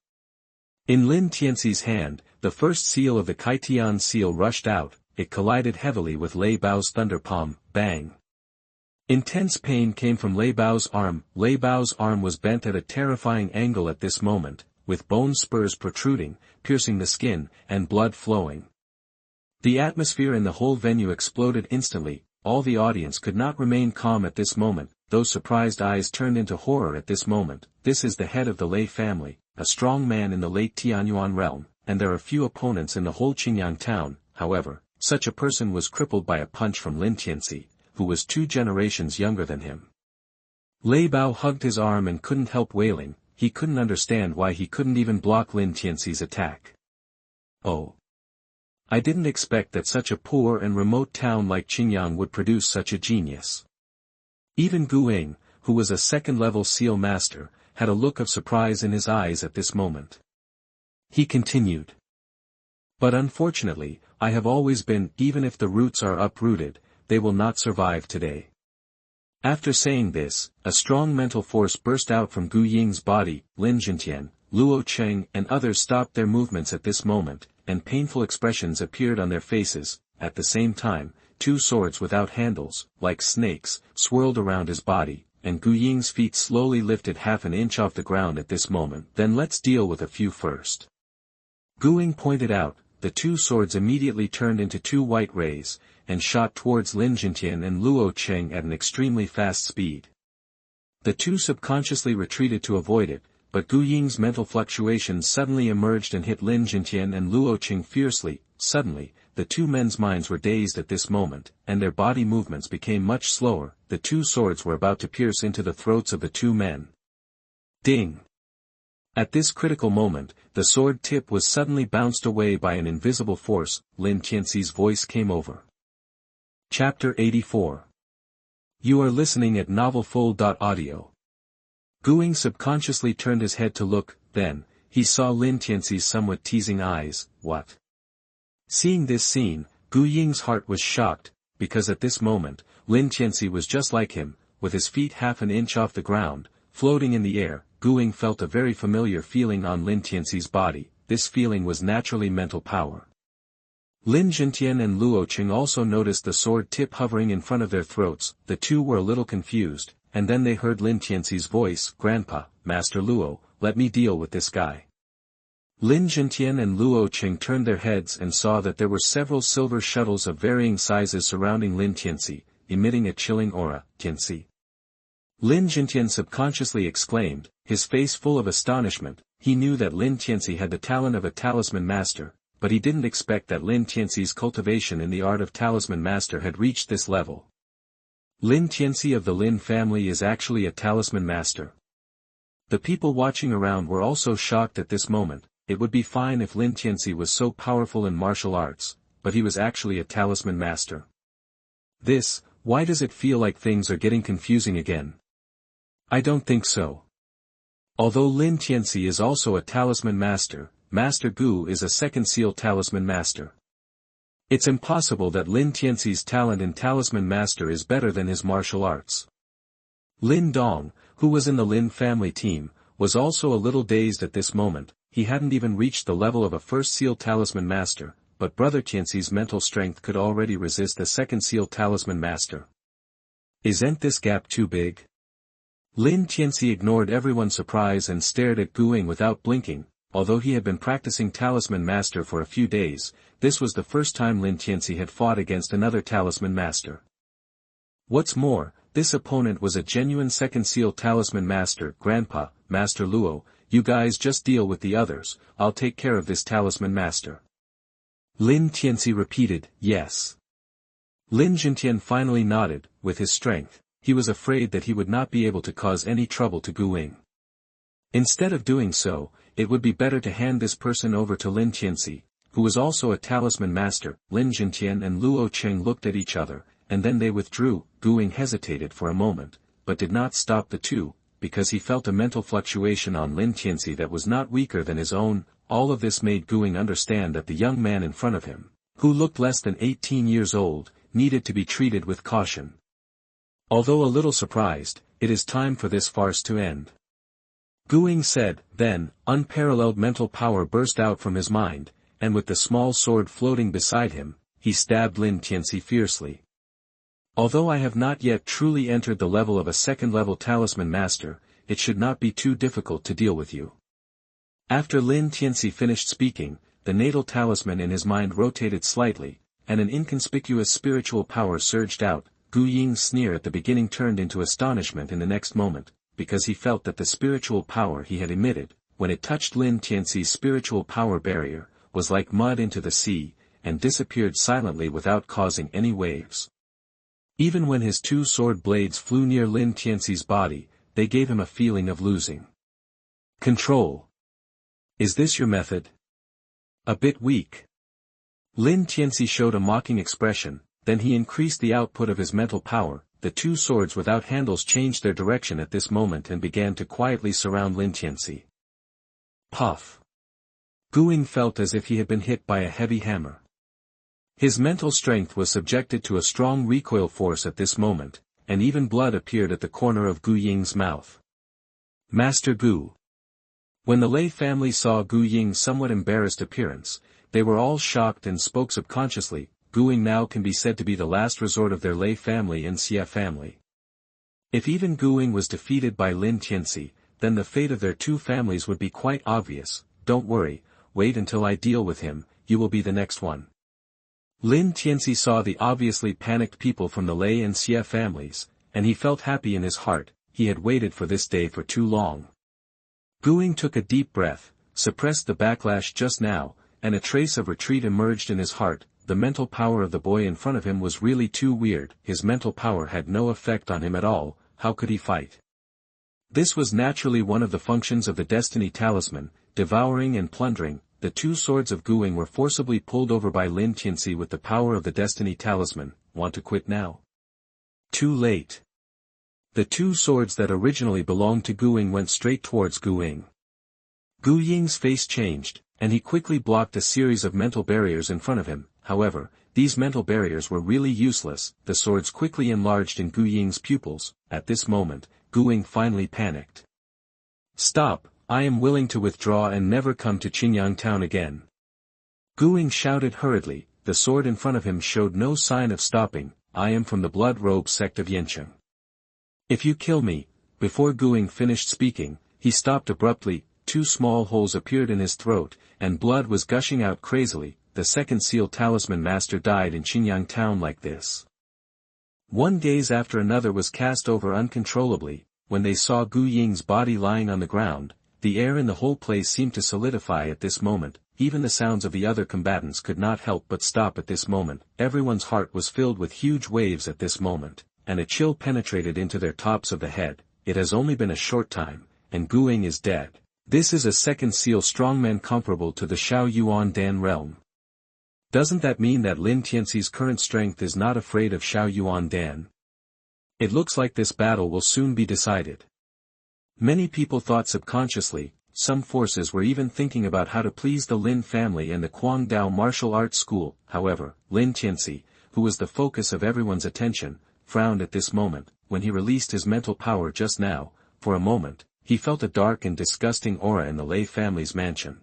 In Lin Tianci's hand, the first seal of the Kaitian seal rushed out. It collided heavily with Lei Bao's thunder palm. Bang! Intense pain came from Lei Bao's arm. Lei Bao's arm was bent at a terrifying angle at this moment, with bone spurs protruding, piercing the skin, and blood flowing. The atmosphere in the whole venue exploded instantly. All the audience could not remain calm at this moment. Those surprised eyes turned into horror at this moment. This is the head of the Lei family, a strong man in the late Tianyuan realm, and there are few opponents in the whole Qingyang town. However, such a person was crippled by a punch from Lin Tianci, who was 2 generations younger than him. Lei Bao hugged his arm and couldn't help wailing. He couldn't understand why he couldn't even block Lin Tianci's attack. Oh! I didn't expect that such a poor and remote town like Qingyang would produce such a genius. Even Gu Ying, who was a second-level seal master, had a look of surprise in his eyes at this moment. He continued. But unfortunately, I have always been, even if the roots are uprooted, they will not survive today. After saying this, a strong mental force burst out from Gu Ying's body. Lin Tianci, Luo Cheng and others stopped their movements at this moment, and painful expressions appeared on their faces. At the same time, 2 swords without handles, like snakes, swirled around his body, and Gu Ying's feet slowly lifted half an inch off the ground at this moment. Then let's deal with a few first. Gu Ying pointed out. The 2 swords immediately turned into 2 white rays, and shot towards Lin Tianci and Luo Cheng at an extremely fast speed. The 2 subconsciously retreated to avoid it, but Gu Ying's mental fluctuations suddenly emerged and hit Lin Tianci and Luo Cheng fiercely. Suddenly, the 2 men's minds were dazed at this moment, and their body movements became much slower. The 2 swords were about to pierce into the throats of the 2 men. Ding! At this critical moment, the sword tip was suddenly bounced away by an invisible force. Lin Tianci's voice came over. Chapter 84. You are listening at novelfull.audio. Gu Ying subconsciously turned his head to look, then, he saw Lin Tianci's somewhat teasing eyes. What? Seeing this scene, Gu Ying's heart was shocked, because at this moment, Lin Tianci was just like him, with his feet half an inch off the ground, floating in the air. Gu Ying felt a very familiar feeling on Lin Tianci's body. This feeling was naturally mental power. Lin Tianci and Luo Cheng also noticed the sword tip hovering in front of their throats. The 2 were a little confused, and then they heard Lin Tianci's voice. Grandpa, Master Luo, let me deal with this guy. Lin Tianci and Luo Cheng turned their heads and saw that there were several silver shuttles of varying sizes surrounding Lin Tianci, emitting a chilling aura. Tianci. Lin Tianci subconsciously exclaimed, his face full of astonishment. He knew that Lin Tianci had the talent of a talisman master, but he didn't expect that Lin Tianci's cultivation in the art of talisman master had reached this level. Lin Tianci of the Lin family is actually a talisman master. The people watching around were also shocked at this moment. It would be fine if Lin Tianci was so powerful in martial arts, but he was actually a talisman master. Why does it feel like things are getting confusing again? I don't think so. Although Lin Tianci is also a talisman master, Master Gu is a second seal talisman master. It's impossible that Lin Tianci's talent in talisman master is better than his martial arts. Lin Dong, who was in the Lin family team, was also a little dazed at this moment. He hadn't even reached the level of a first seal talisman master, but Brother Tianci's mental strength could already resist the second seal talisman master. Isn't this gap too big? Lin Tianci ignored everyone's surprise and stared at Guing without blinking. Although he had been practicing talisman master for a few days, this was the first time Lin Tianci had fought against another talisman master. What's more, this opponent was a genuine second seal talisman master. Grandpa, Master Luo, you guys just deal with the others, I'll take care of this talisman master. Lin Tianci repeated, yes. Lin Jintian finally nodded. With his strength, he was afraid that he would not be able to cause any trouble to Guing. Instead of doing so, it would be better to hand this person over to Lin Tianci, who was also a talisman master. Lin Jintian and Luo Cheng looked at each other, and then they withdrew. Guing hesitated for a moment, but did not stop the two, because he felt a mental fluctuation on Lin Tianci that was not weaker than his own. All of this made Guing understand that the young man in front of him, who looked less than 18 years old, needed to be treated with caution. Although a little surprised, it is time for this farce to end. Guing said. Then, unparalleled mental power burst out from his mind, and with the small sword floating beside him, he stabbed Lin Tianci fiercely. Although I have not yet truly entered the level of a second-level talisman master, it should not be too difficult to deal with you. After Lin Tianci finished speaking, the natal talisman in his mind rotated slightly, and an inconspicuous spiritual power surged out. Gu Ying's sneer at the beginning turned into astonishment in the next moment, because he felt that the spiritual power he had emitted, when it touched Lin Tianci's spiritual power barrier, was like mud into the sea, and disappeared silently without causing any waves. Even when his two sword blades flew near Lin Tianci's body, they gave him a feeling of losing control. Is this your method? A bit weak. Lin Tianci showed a mocking expression, then he increased the output of his mental power. The two swords without handles changed their direction at this moment and began to quietly surround Lin Tianci. Puff. Guing felt as if he had been hit by a heavy hammer. His mental strength was subjected to a strong recoil force at this moment, and even blood appeared at the corner of Gu Ying's mouth. Master Gu. When the Lei family saw Gu Ying's somewhat embarrassed appearance, they were all shocked and spoke subconsciously. Guing now can be said to be the last resort of their Lei family and Xie family. If even Guing was defeated by Lin Tianci, then the fate of their two families would be quite obvious. Don't worry, wait until I deal with him, you will be the next one. Lin Tianci saw the obviously panicked people from the Lei and Xie families, and he felt happy in his heart. He had waited for this day for too long. Guing took a deep breath, suppressed the backlash just now, and a trace of retreat emerged in his heart. The mental power of the boy in front of him was really too weird. His mental power had no effect on him at all. How could he fight? This was naturally one of the functions of the Destiny Talisman, devouring and plundering. The two swords of Guing were forcibly pulled over by Lin Tianci with the power of the Destiny Talisman. Want to quit now? Too late. The two swords that originally belonged to Guing went straight towards Guing. Gu Ying's face changed, and he quickly blocked a series of mental barriers in front of him. However, these mental barriers were really useless. The swords quickly enlarged in Gu Ying's pupils. At this moment, Guing finally panicked. Stop, I am willing to withdraw and never come to Qinyang town again. Guing shouted hurriedly. The sword in front of him showed no sign of stopping. I am from the Blood Robe sect of Yancheng. If you kill me. Before Guing finished speaking, he stopped abruptly. Two small holes appeared in his throat, and blood was gushing out crazily. The second seal talisman master died in Qinyang town like this. One gaze after another was cast over uncontrollably. When they saw Gu Ying's body lying on the ground, the air in the whole place seemed to solidify at this moment. Even the sounds of the other combatants could not help but stop at this moment. Everyone's heart was filled with huge waves at this moment, and a chill penetrated into their tops of the head. It has only been a short time, and Guing is dead. This is a second seal strongman comparable to the Xiao Yuan Dan realm. Doesn't that mean that Lin Tianci's current strength is not afraid of Xiao Yuan Dan? It looks like this battle will soon be decided. Many people thought subconsciously, some forces were even thinking about how to please the Lin family and the Guangdao martial arts school. However, Lin Tianci, who was the focus of everyone's attention, frowned at this moment. When he released his mental power just now, for a moment, he felt a dark and disgusting aura in the Lei family's mansion.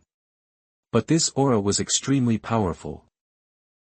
But this aura was extremely powerful.